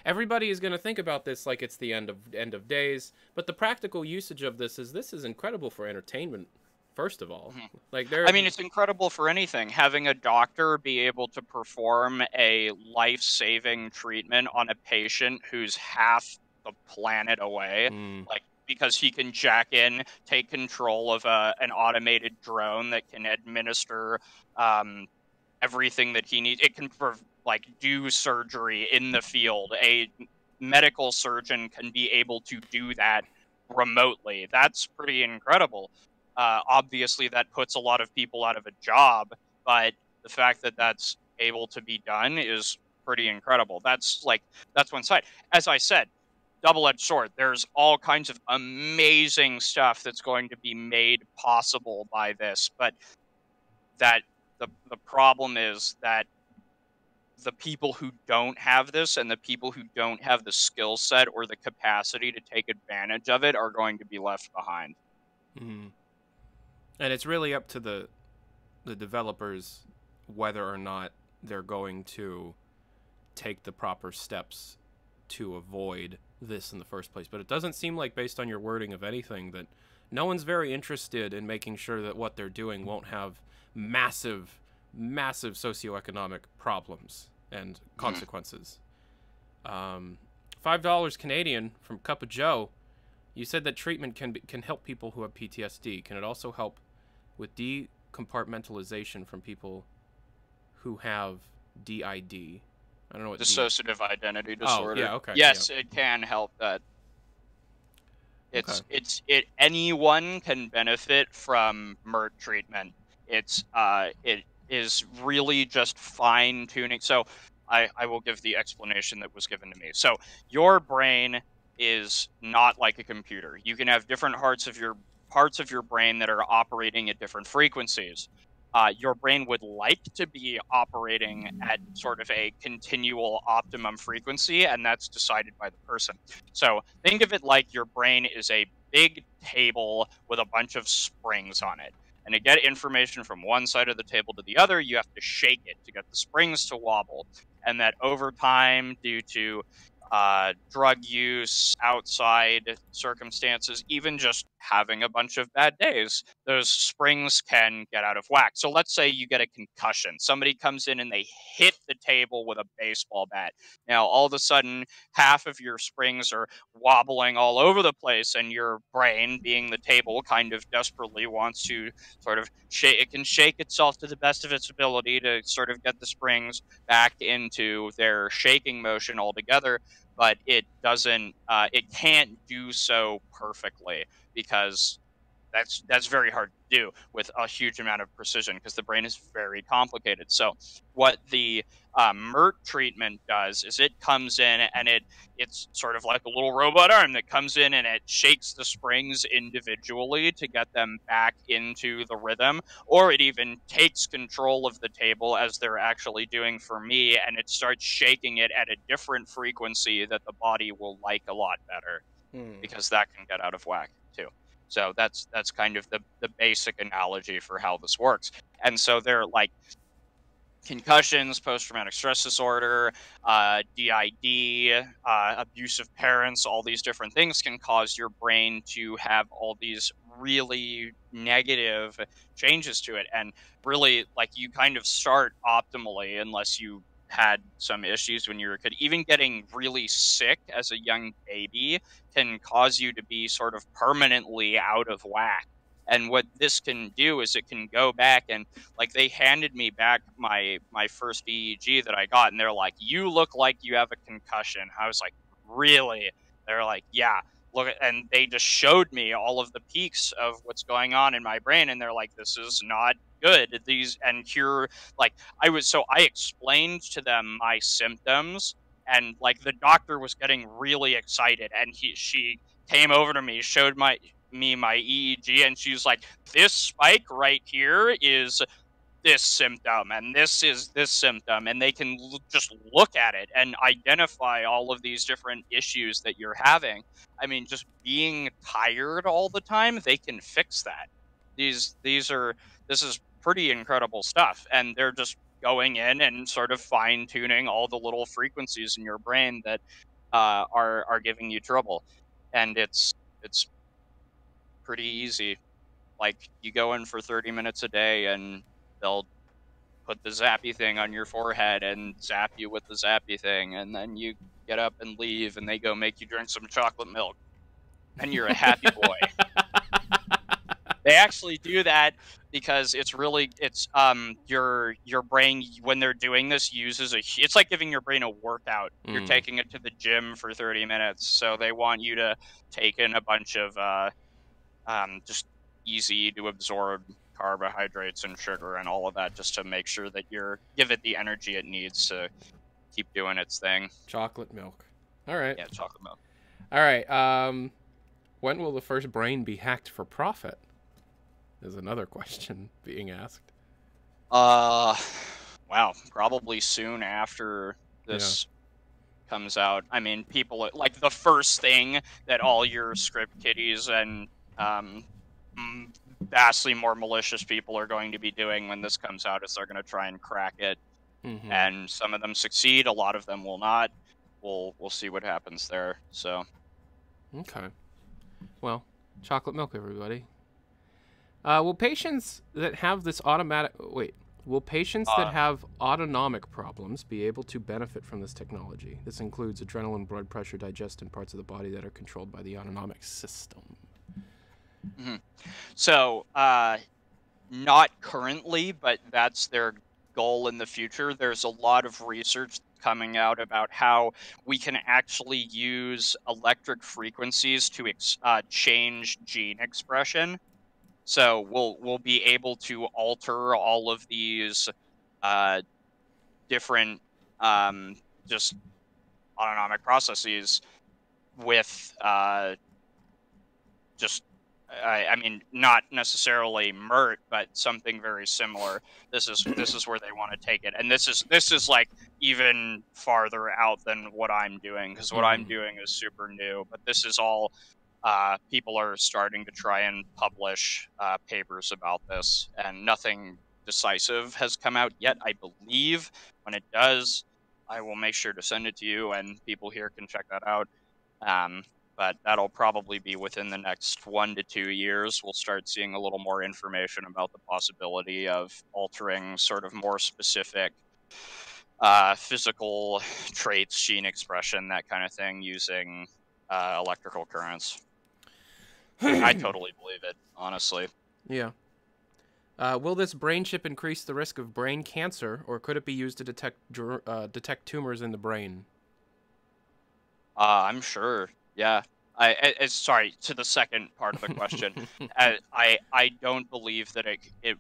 Everybody is going to think about this like it's the end of days, but the practical usage of this is incredible for entertainment. First of all, like I mean, it's incredible for anything. Having a doctor be able to perform a life-saving treatment on a patient who's half the planet away, like because he can jack in, take control of an automated drone that can administer everything that he needs. It can like do surgery in the field. A medical surgeon can be able to do that remotely. That's pretty incredible. Obviously, that puts a lot of people out of a job, but the fact that that's able to be done is pretty incredible. That's one side. As I said, double-edged sword. There's all kinds of amazing stuff that's going to be made possible by this, but that the problem is that the people who don't have this and the people who don't have the skill set or the capacity to take advantage of it are going to be left behind. And it's really up to the developers whether or not they're going to take the proper steps to avoid this in the first place. But it doesn't seem like, based on your wording of anything, that no one's very interested in making sure that what they're doing won't have massive socioeconomic problems and consequences. $5 Canadian from Cup of Joe. You said that treatment can help people who have PTSD. Can it also help with decompartmentalization from people who have DID? I don't know what dissociative identity disorder. Oh, yeah, okay. Yes, yeah. It can help that. Anyone can benefit from MERT treatment. It is really just fine tuning. So I will give the explanation that was given to me. So your brain is not like a computer. You can have different parts of your brain that are operating at different frequencies. Your brain would like to be operating at sort of a continual optimum frequency, and that's decided by the person. So think of it like your brain is a big table with a bunch of springs on it. And to get information from one side of the table to the other, you have to shake it to get the springs to wobble. And that over time, due to drug use, outside circumstances, even just having a bunch of bad days, those springs can get out of whack. So let's say you get a concussion. Somebody comes in and they hit the table with a baseball bat. Now, all of a sudden, half of your springs are wobbling all over the place, and your brain, being the table, kind of desperately wants to sort of it can shake itself to the best of its ability to sort of get the springs back into their shaking motion altogether, but it doesn't it can't do so perfectly because that's very hard to do with a huge amount of precision because the brain is very complicated. So what the MERT treatment does is it comes in and it's sort of like a little robot arm that comes in and it shakes the springs individually to get them back into the rhythm, or it even takes control of the table as they're actually doing for me, and it starts shaking it at a different frequency that the body will like a lot better, because that can get out of whack too. So that's kind of the basic analogy for how this works. And so they're like concussions, post-traumatic stress disorder, DID, abusive parents, all these different things can cause your brain to have all these really negative changes to it. And really, like, you kind of start optimally unless you had some issues when you were a kid. Even getting really sick as a young baby can cause you to be sort of permanently out of whack. And what this can do is it can go back and, like, they handed me back my first EEG that I got, and they're like, "You look like you have a concussion." I was like, "Really?" They're like, "Yeah, look," and they just showed me all of the peaks of what's going on in my brain, and they're like, "This is not good." These and here, like, I explained to them my symptoms, and like the doctor was getting really excited, and she came over to me, showed my EEG, and she's like, "This spike right here is this symptom, and this is this symptom," and they can just look at it and identify all of these different issues that you're having. I mean, just being tired all the time, they can fix that. These are This is pretty incredible stuff, and they're just going in and sort of fine tuning all the little frequencies in your brain that are giving you trouble, and it's pretty easy. Like, you go in for 30 minutes a day and they'll put the zappy thing on your forehead and zap you with the zappy thing, and then you get up and leave, and they go make you drink some chocolate milk, and you're a happy boy. They actually do that because your brain, when they're doing this, uses it's like giving your brain a workout. You're taking it to the gym for 30 minutes, so they want you to take in a bunch of just easy to absorb carbohydrates and sugar and all of that, just to make sure that give it the energy it needs to keep doing its thing. Chocolate milk. All right. Yeah, chocolate milk. All right. When will the first brain be hacked for profit? Is another question being asked. Wow, probably soon after this comes out. I mean, people, like, the first thing that all your script kiddies and vastly more malicious people are going to be doing when this comes out is they're going to try and crack it. And some of them succeed, a lot of them will not. We'll see what happens there. So okay, well, chocolate milk, everybody. Will patients that have autonomic problems be able to benefit from this technology? This includes adrenaline, blood pressure, digestion, parts of the body that are controlled by the autonomic system. So, not currently, but that's their goal in the future. There's a lot of research coming out about how we can actually use electric frequencies to change gene expression. So we'll be able to alter all of these different just autonomic processes with I mean, not necessarily MERT, but something very similar. This is where they want to take it, and this is like even farther out than what I'm doing, because what I'm doing is super new. But this is all people are starting to try and publish papers about this, and nothing decisive has come out yet. I believe when it does, I will make sure to send it to you, and people here can check that out. But that'll probably be within the next 1 to 2 years. We'll start seeing a little more information about the possibility of altering sort of more specific physical traits, gene expression, that kind of thing, using electrical currents. I totally believe it, honestly. Yeah. Will this brain chip increase the risk of brain cancer, or could it be used to detect tumors in the brain? I'm sure. Yeah. Sorry, to the second part of the question. I don't believe that it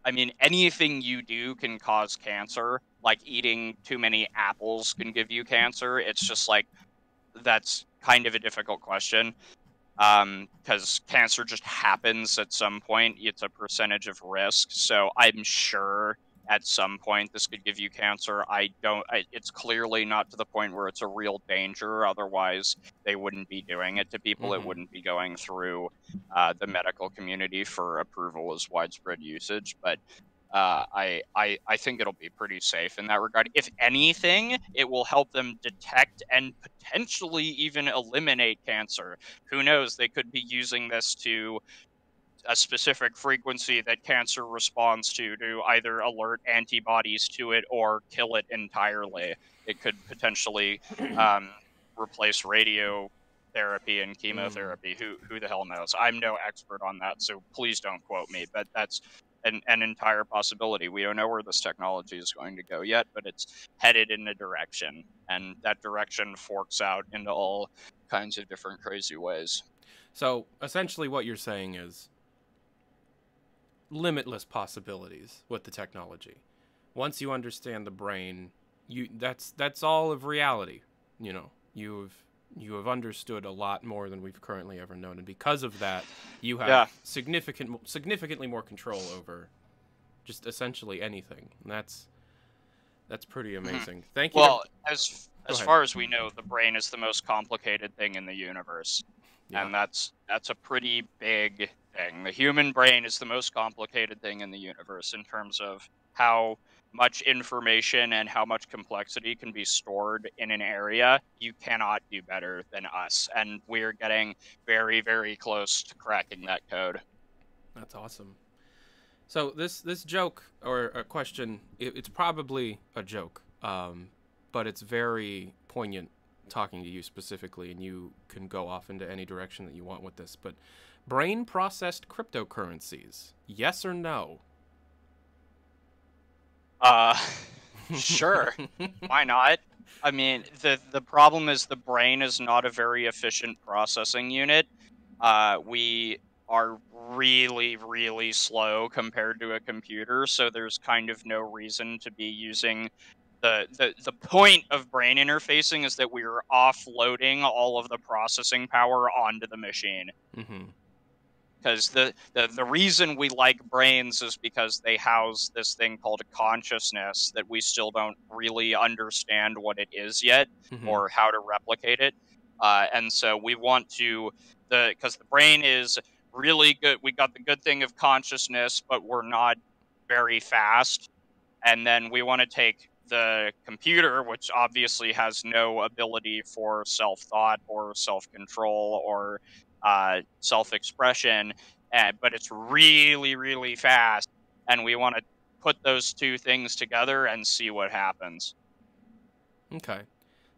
I mean, anything you do can cause cancer. Like eating too many apples can give you cancer. It's just like that's kind of a difficult question. Because cancer just happens at some point. It's a percentage of risk. So I'm sure at some point this could give you cancer. It's clearly not to the point where it's a real danger. Otherwise, they wouldn't be doing it to people. It Mm-hmm. wouldn't be going through the medical community for approval as widespread usage. But I think it'll be pretty safe in that regard. If anything, it will help them detect and potentially even eliminate cancer. Who knows? They could be using this to a specific frequency that cancer responds to either alert antibodies to it or kill it entirely. It could potentially um, replace radiotherapy and Mm. chemotherapy. Who the hell knows? I'm no expert on that, so please don't quote me. But that's an entire possibility. We don't know where this technology is going to go yet, but it's headed in a direction, and that direction forks out into all kinds of different crazy ways. So essentially, what you're saying is limitless possibilities with the technology. Once you understand the brain, that's all of reality. You know, you have understood a lot more than we've currently ever known, and because of that, you have Yeah. significantly more control over just essentially anything. And that's pretty Mhm. amazing. Thank you to Well, go as ahead. far as we know, the brain is the most complicated thing in the universe, Yeah. and that's a pretty big thing. The human brain is the most complicated thing in the universe in terms of how much information and how much complexity can be stored in an area. You cannot do better than us, and we're getting very, very close to cracking that code. That's awesome. So this joke or a question, it's probably a joke, but it's very poignant talking to you specifically, and you can go off into any direction that you want with this. But brain processed cryptocurrencies, yes or no? Uh, sure. Why not? I mean, the problem is the brain is not a very efficient processing unit. We are really, really slow compared to a computer, so there's kind of no reason to be using the point of brain interfacing is that we are offloading all of the processing power onto the machine. Mm-hmm. Because the reason we like brains is because they house this thing called a consciousness that we still don't really understand what it is yet Mm-hmm. or how to replicate it. And so we want to because the brain is really good. We got the good thing of consciousness, but we're not very fast. And then we want to take the computer, which obviously has no ability for self thought or self control or self expression, but it's really, really fast. And we want to put those two things together and see what happens. Okay.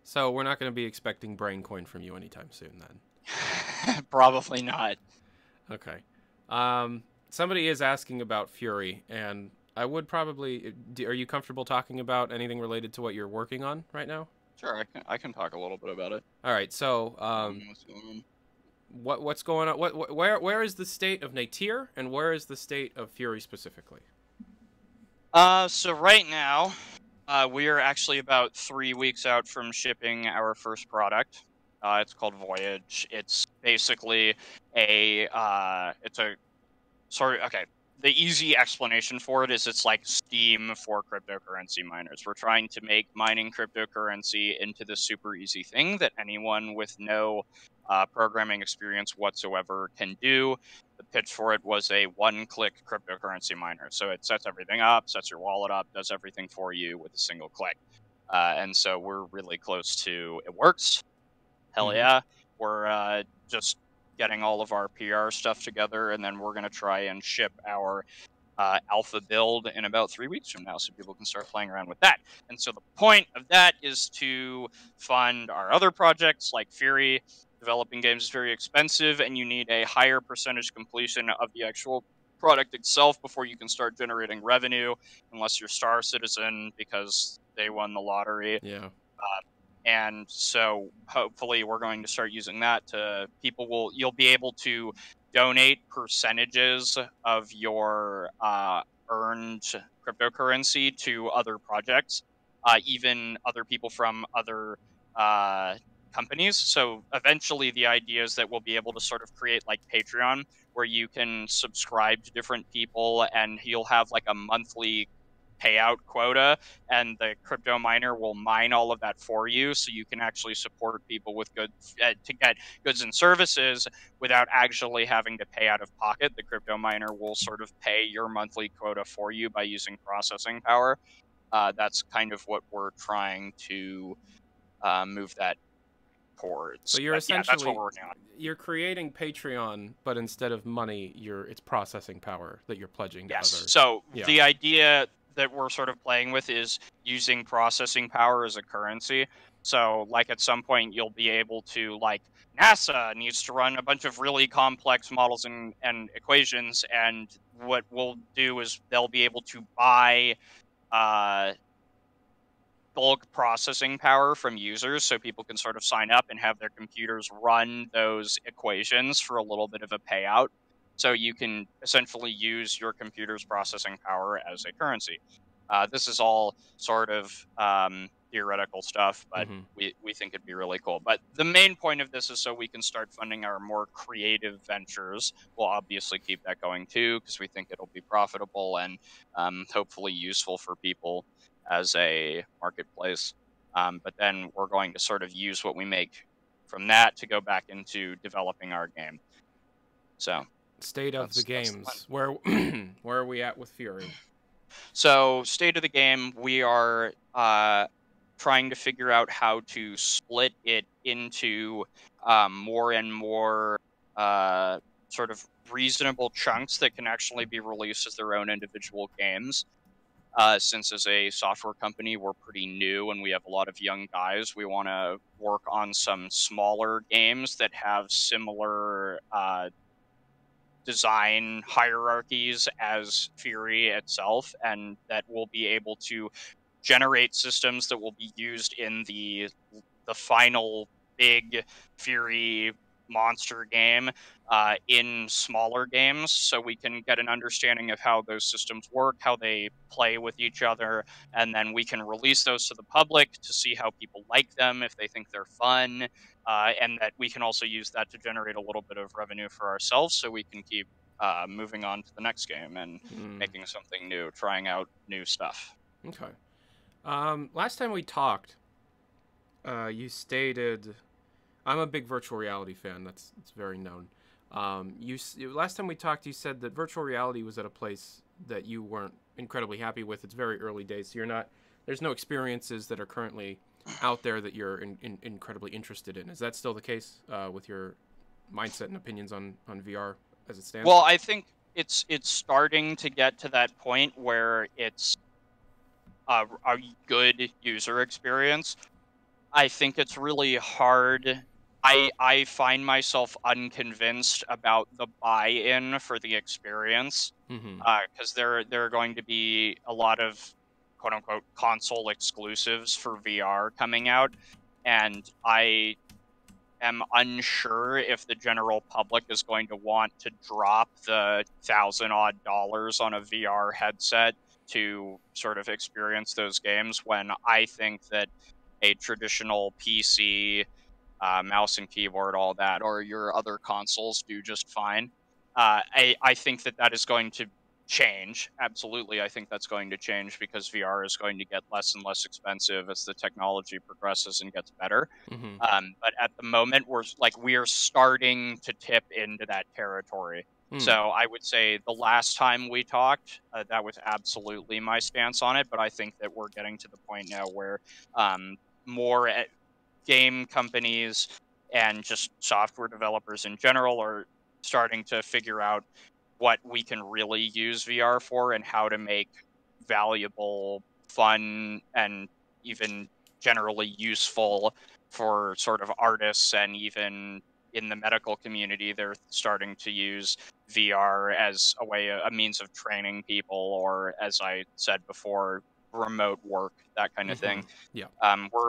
So we're not going to be expecting brain coin from you anytime soon, then. Probably not. Okay. Somebody is asking about Fury, and I would probably. Are you comfortable talking about anything related to what you're working on right now? Sure, I can talk a little bit about it. All right. So, What's going on? what's going on? Where is the state of Natir, and where is the state of Fury specifically? So right now, we are actually about 3 weeks out from shipping our first product. It's called Voyage. It's basically it's a sort of, okay. The easy explanation for it is it's like Steam for cryptocurrency miners. We're trying to make mining cryptocurrency into the super easy thing that anyone with no programming experience whatsoever can do. The pitch for it was a one-click cryptocurrency miner. So it sets everything up, sets your wallet up, does everything for you with a single click. And so we're really close to it works. Hell Mm-hmm. yeah. We're just getting all of our PR stuff together, and then we're going to try and ship our alpha build in about 3 weeks from now so people can start playing around with that. And so the point of that is to fund our other projects like Fury. Developing games is very expensive, and you need a higher percentage completion of the actual product itself before you can start generating revenue, unless you're Star Citizen because they won the lottery. Yeah. And so hopefully we're going to start using that to you'll be able to donate percentages of your earned cryptocurrency to other projects, even other people from other companies. So eventually the idea is that we'll be able to sort of create like Patreon, where you can subscribe to different people and you'll have like a monthly payout quota, and the crypto miner will mine all of that for you, so you can actually support people with goods to get goods and services without actually having to pay out of pocket. The crypto miner will sort of pay your monthly quota for you by using processing power. That's kind of what we're trying to move that So towards. you're But yeah, that's what essentially we're working on. you're creating Patreon, but instead of money, it's processing power that you're pledging to Yes. other. So Yeah. the idea that we're sort of playing with is using processing power as a currency. So like at some point you'll be able to, like, NASA needs to run a bunch of really complex models and equations, and what we'll do is they'll be able to buy uh bulk processing power from users, so people can sort of sign up and have their computers run those equations for a little bit of a payout. So you can essentially use your computer's processing power as a currency. This is all sort of theoretical stuff, but Mm-hmm. we think it'd be really cool. But the main point of this is so we can start funding our more creative ventures. We'll obviously keep that going too, because we think it'll be profitable and hopefully useful for people as a marketplace. But then we're going to sort of use what we make from that to go back into developing our game. So State of the that's the plan. games. Where where are we at with Fury? So state of the game, we are trying to figure out how to split it into more and more sort of reasonable chunks that can actually be released as their own individual games. Since as a software company, we're pretty new and we have a lot of young guys, we want to work on some smaller games that have similar design hierarchies as Fury itself, and that will be able to generate systems that will be used in the final big Fury monster game in smaller games, so we can get an understanding of how those systems work, how they play with each other, and then we can release those to the public to see how people like them, if they think they're fun, and that we can also use that to generate a little bit of revenue for ourselves, so we can keep moving on to the next game and making something new, trying out new stuff. Okay. Last time we talked, you stated, I'm a big virtual reality fan. It's very known. Last time we talked, you said that virtual reality was at a place that you weren't incredibly happy with. It's very early days, so there's no experiences that are currently out there that you're incredibly interested in. Is that still the case with your mindset and opinions on VR as it stands? Well, I think it's starting to get to that point where it's a good user experience. I think it's really hard. I find myself unconvinced about the buy-in for the experience, Mm-hmm. because there are going to be a lot of quote unquote console exclusives for VR coming out, and I am unsure if the general public is going to want to drop the $1,000-odd on a VR headset to sort of experience those games, when I think that a traditional PC, mouse and keyboard, all that, or your other consoles do just fine. I think that is going to change. Absolutely, I think that's going to change because VR is going to get less and less expensive as the technology progresses and gets better. Mm-hmm. But at the moment, we are starting to tip into that territory. So I would say the last time we talked, that was absolutely my stance on it. But I think that we're getting to the point now where more game companies and just software developers in general are starting to figure out what we can really use VR for and how to make valuable, fun, and even generally useful for sort of artists, and even in the medical community, they're starting to use VR as a means of training people, or as I said before, remote work, that kind of Mm-hmm. thing. Yeah.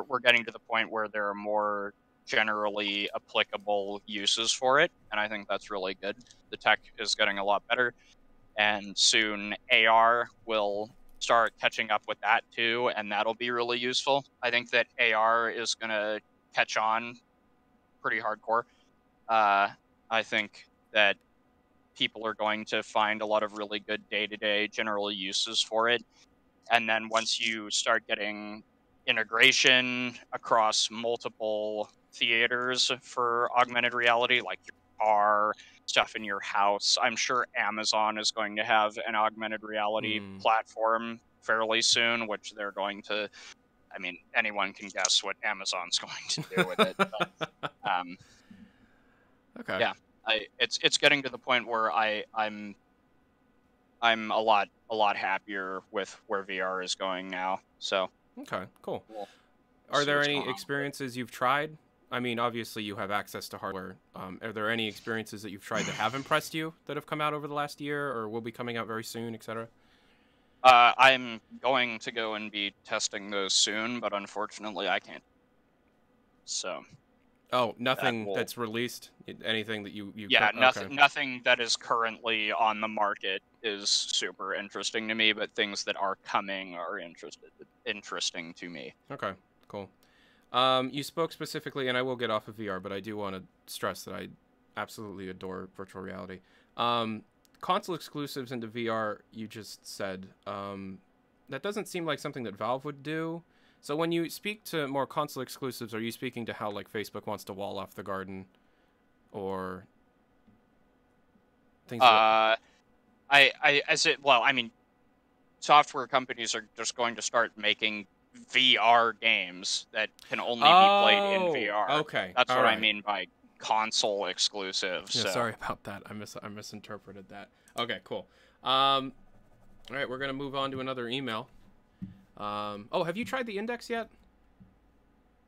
We're getting to the point where there are more generally applicable uses for it, and I think that's really good. The tech is getting a lot better. and soon AR will start catching up with that too, and that'll be really useful. I think that AR is going to catch on pretty hardcore. I think that people are going to find a lot of really good day-to-day general uses for it. And then once you start getting integration across multiple theaters for augmented reality, like your car, stuff in your house, I'm sure Amazon is going to have an augmented reality platform fairly soon, which they're going to, I mean, anyone can guess what Amazon's going to do with it. But, Okay. yeah, it's getting to the point where I'm a lot happier with where VR is going now. So Okay, cool. we'll Are see there what's any going on. experiences you've tried? I mean, obviously you have access to hardware. Are there any experiences that you've tried that have impressed you that have come out over the last year or will be coming out very soon, etc.? I'm going to go and be testing those soon, but unfortunately I can't. So Oh, nothing that's released? Anything that you yeah, okay. nothing that is currently on the market is super interesting to me, but things that are coming are interesting to me. Okay, cool. You spoke specifically, and I will get off of VR, but I do want to stress that I absolutely adore virtual reality. Console exclusives into VR, you just said. That doesn't seem like something that Valve would do. So when you speak to more console exclusives, are you speaking to how like Facebook wants to wall off the garden, or things? I mean, software companies are just going to start making VR games that can only be played in VR. Okay. That's All what I right. mean by console exclusives. Yeah, So. sorry about that. I misinterpreted that. Okay, cool. All right, we're gonna move on to another email. Oh, have you tried the index yet?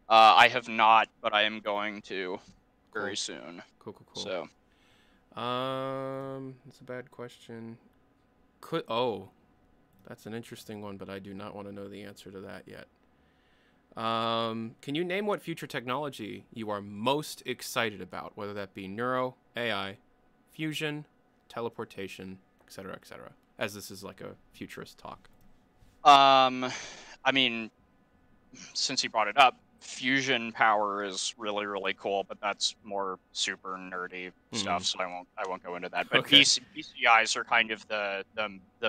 I have not, but I am going to very soon. Cool. So. That's a bad question. That's an interesting one, but I do not want to know the answer to that yet. Can you name what future technology you are most excited about, whether that be neuro, AI, fusion, teleportation, etc., etc., as this is like a futurist talk? I mean, since you brought it up, fusion power is really, really cool, but that's more super nerdy stuff, so I won't go into that. But Okay. BCIs are kind of the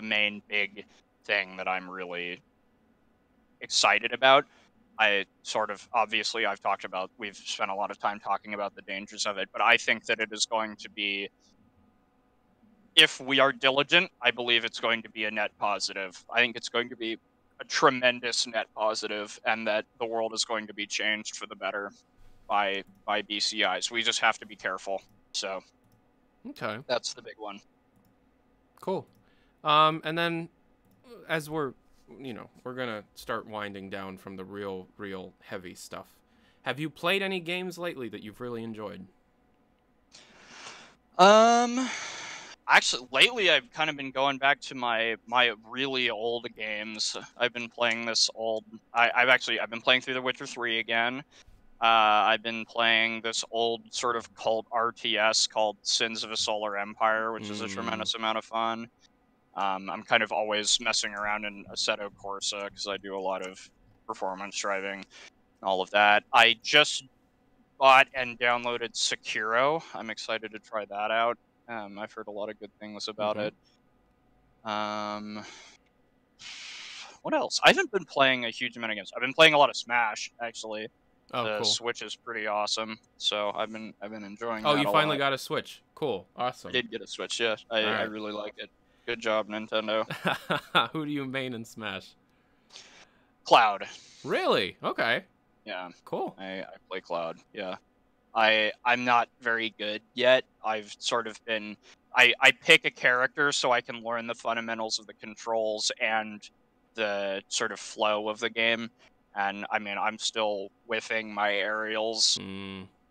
main big thing that I'm really excited about. We've spent a lot of time talking about the dangers of it, but I think that it is going to be, if we are diligent, I believe it's going to be a net positive. I think it's going to be a tremendous net positive, and that the world is going to be changed for the better by BCIs. We just have to be careful. So, okay, that's the big one. Cool. And then as we're gonna start winding down from the real heavy stuff. Have you played any games lately that you've really enjoyed? Actually, lately I've kind of been going back to my really old games. I've been playing this old. I've been playing through The Witcher 3 again. I've been playing this old sort of cult RTS called Sins of a Solar Empire, which is a tremendous amount of fun. I'm kind of always messing around in Assetto Corsa because I do a lot of performance driving and all of that. I just bought and downloaded Sekiro. I'm excited to try that out. I've heard a lot of good things about it. What else? I haven't been playing a huge amount of games. I've been playing a lot of Smash, actually. The cool. Switch is pretty awesome, so I've been enjoying that. Oh, you finally got a Switch. Cool. Awesome. I did get a Switch, yeah. I really like it. Good job, Nintendo. Who do you main in Smash? Cloud. Really? Okay. Yeah. Cool. I play Cloud, yeah. I'm not very good yet. I've sort of been... I pick a character so I can learn the fundamentals of the controls and the sort of flow of the game. And, I mean, I'm still whiffing my aerials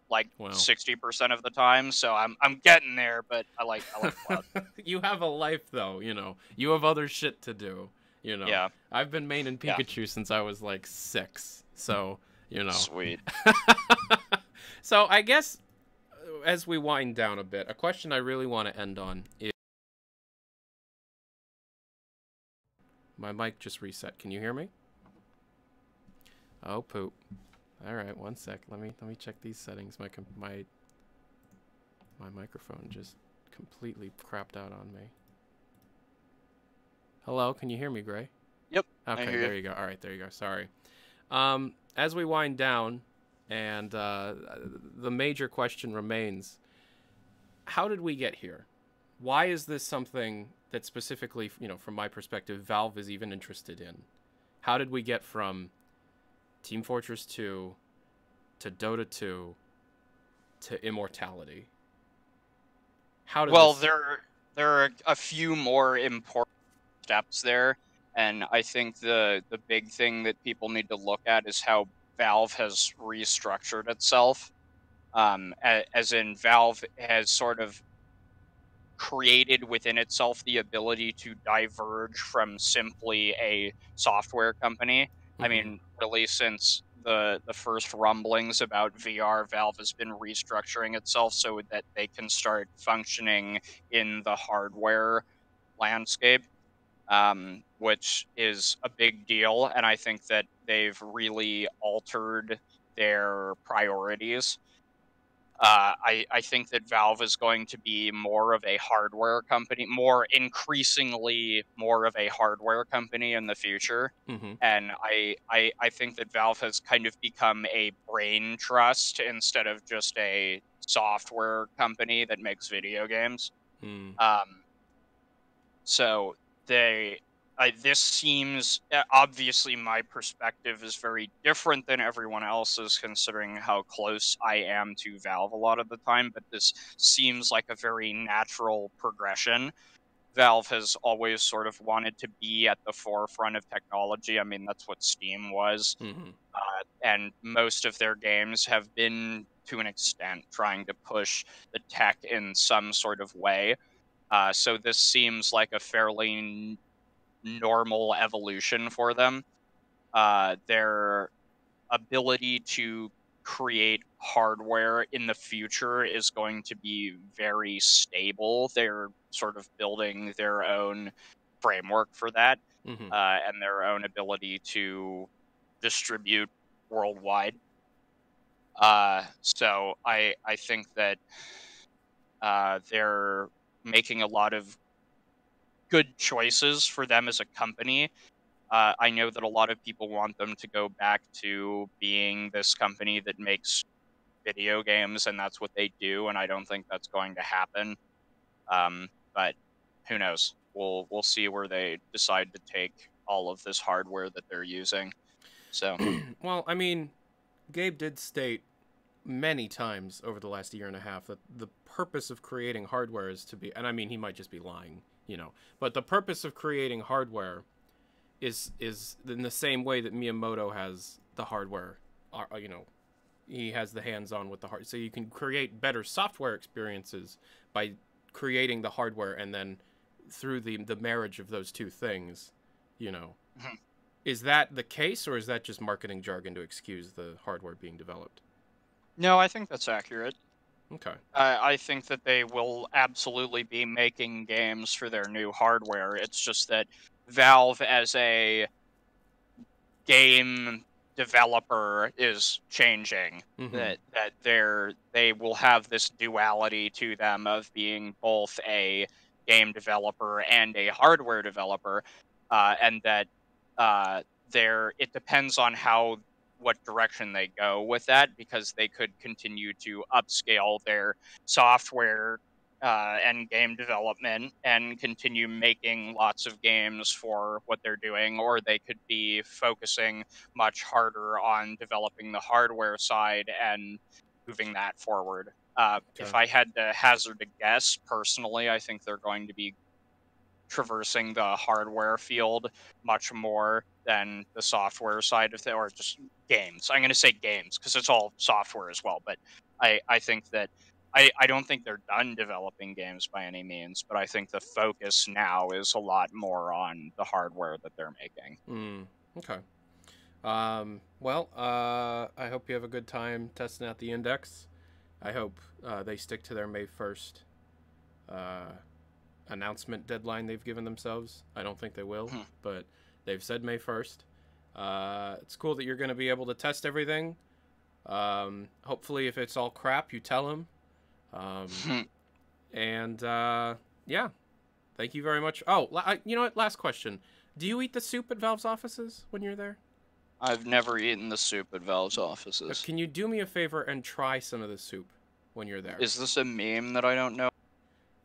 like 60% of the time, so I'm getting there, but I like Cloud. You have a life, though, you know. You have other shit to do, you know. Yeah. I've been maining Pikachu since I was, like, 6, so, you know. Sweet. So, I guess, as we wind down a bit, a question I really want to end on is My mic just reset. Can you hear me? Oh, poop. All right, one sec. Let me check these settings. My microphone just completely crapped out on me. Hello, can you hear me, Gray? Yep. Okay, there you go. All right, there you go. Sorry. As we wind down, and the major question remains: how did we get here? Why is this something that specifically, from my perspective, Valve is even interested in? How did we get from Team Fortress 2 to Dota 2 to Immortality? Well, there are a few more important steps there, and I think the big thing that people need to look at is how Valve has restructured itself. As in, Valve has sort of created within itself the ability to diverge from simply a software company. I Mm-hmm. mean, really, since the first rumblings about VR, Valve has been restructuring itself so that they can start functioning in the hardware landscape, which is a big deal. And I think that they've really altered their priorities. I think that Valve is going to be more of a hardware company, more increasingly more of a hardware company in the future. Mm-hmm. And I think that Valve has kind of become a brain trust instead of just a software company that makes video games. Mm. Um, so they, this seems obviously my perspective is very different than everyone else's, considering how close I am to Valve a lot of the time. But this seems like a very natural progression. Valve has always sort of wanted to be at the forefront of technology. I mean, that's what Steam was, Mm-hmm. and most of their games have been, to an extent, trying to push the tech in some sort of way. So this seems like a fairly normal evolution for them. Their ability to create hardware in the future is going to be very stable. They're sort of building their own framework for that, Mm-hmm. and their own ability to distribute worldwide. So I think that they're making a lot of good choices for them as a company. I know that a lot of people want them to go back to being this company that makes video games, and that's what they do. And I don't think that's going to happen. But who knows? We'll see where they decide to take all of this hardware that they're using. So Well, I mean, Gabe did state many times over the last year and a half that the purpose of creating hardware is to be, and I mean, he might just be lying, but the purpose of creating hardware is in the same way that Miyamoto has the hardware, he has the hands-on with the hard, so you can create better software experiences by creating the hardware, and then through the marriage of those two things, you know. mhm. Is that the case, or is that just marketing jargon to excuse the hardware being developed? No, I think that's accurate. Okay. I think that they will absolutely be making games for their new hardware. It's just that Valve as a game developer is changing. Mm-hmm. They will have this duality to them of being both a game developer and a hardware developer, and that there it depends on how what direction they go with that, because they could continue to upscale their software and game development and continue making lots of games for what they're doing, or they could be focusing much harder on developing the hardware side and moving that forward. If Okay. I had to hazard a guess, personally, I think they're going to be traversing the hardware field much more than the software side of it, or just games. I'm going to say games because it's all software as well. But I think that I don't think they're done developing games by any means, but I think the focus now is a lot more on the hardware that they're making. Mm. Okay. Well, I hope you have a good time testing out the index. I hope they stick to their May 1st uh, announcement deadline they've given themselves. I don't think they will, Mhm. but They've said May 1st. It's cool that you're going to be able to test everything. Hopefully, if it's all crap, you tell him. Yeah, thank you very much. Oh, you know what? Last question. Do you eat the soup at Valve's offices when you're there? I've never eaten the soup at Valve's offices. Can you do me a favor and try some of the soup when you're there? Is this a meme that I don't know?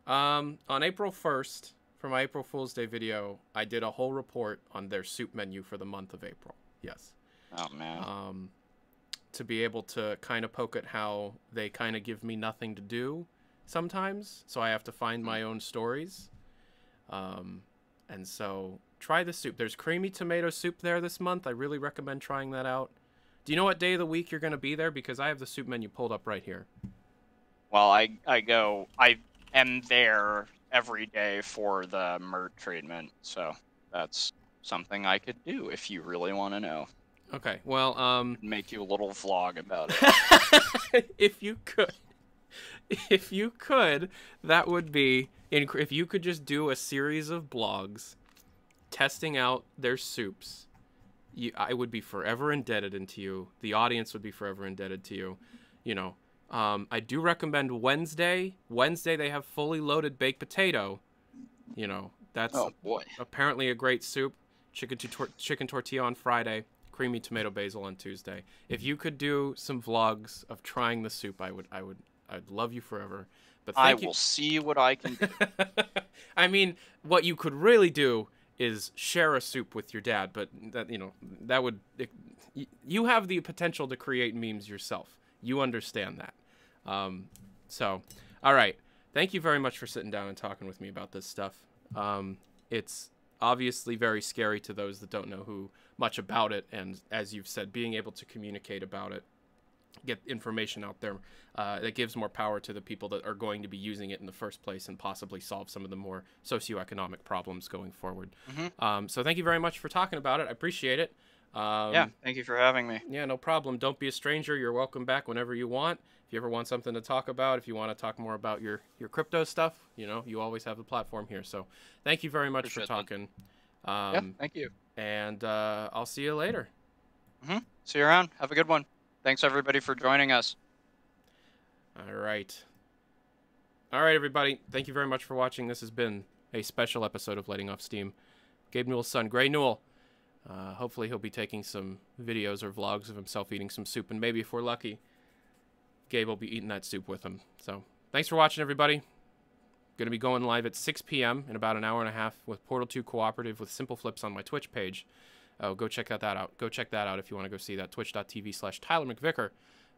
On April 1st, for my April Fool's Day video, I did a whole report on their soup menu for the month of April. Yes. Oh, man. To be able to kind of poke at how they kind of give me nothing to do sometimes, so I have to find my own stories. And so try the soup. There's creamy tomato soup there this month. I really recommend trying that out. Do you know what day of the week you're going to be there? Because I have the soup menu pulled up right here. Well, I am there every day for the MERT treatment, so that's something I could do if you really want to know. Okay, well, make you a little vlog about it. If you could, that would be, if you could just do a series of blogs testing out their soups, I would be forever indebted to you. The audience would be forever indebted to you. You know, I do recommend Wednesday. Wednesday they have fully loaded baked potato. You know, that's apparently a great soup. Chicken tortilla on Friday. Creamy tomato basil on Tuesday. If you could do some vlogs of trying the soup, I'd love you forever. But I will see what I can do. I mean, what you could really do is share a soup with your dad, but that would, you have the potential to create memes yourself. You understand that. So, all right. Thank you very much for sitting down and talking with me about this stuff. It's obviously very scary to those that don't know much about it, and as you've said, being able to communicate about it, get information out there, that gives more power to the people that are going to be using it in the first place and possibly solve some of the more socioeconomic problems going forward. So thank you very much for talking about it. I appreciate it. Yeah, thank you for having me. Yeah, no problem. Don't be a stranger. You're welcome back whenever you want. If you ever want something to talk about, if you want to talk more about your crypto stuff, you always have the platform here. So thank you very much for talking. Yeah, thank you. And I'll see you later. See you around. Have a good one. Thanks, everybody, for joining us. All right. All right, everybody. Thank you very much for watching. This has been a special episode of Letting Off Steam. Gabe Newell's son, Gray Newell. Hopefully he'll be taking some videos or vlogs of himself eating some soup, and maybe if we're lucky, Gabe will be eating that soup with him. So thanks for watching, everybody. Going to be going live at 6 p.m. in about an hour and a half with Portal 2 Cooperative with Simple Flips on my Twitch page. Oh, go check that out. Go check that out if you want to go see that. Twitch.tv/Tyler McVicker.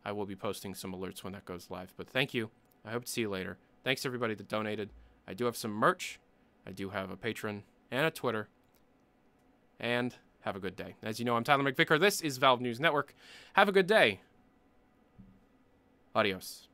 I will be posting some alerts when that goes live. But thank you. I hope to see you later. Thanks, everybody that donated. I do have some merch. I do have a Patreon and a Twitter. And have a good day. As you know, I'm Tyler McVicker. This is Valve News Network. Have a good day. Adios.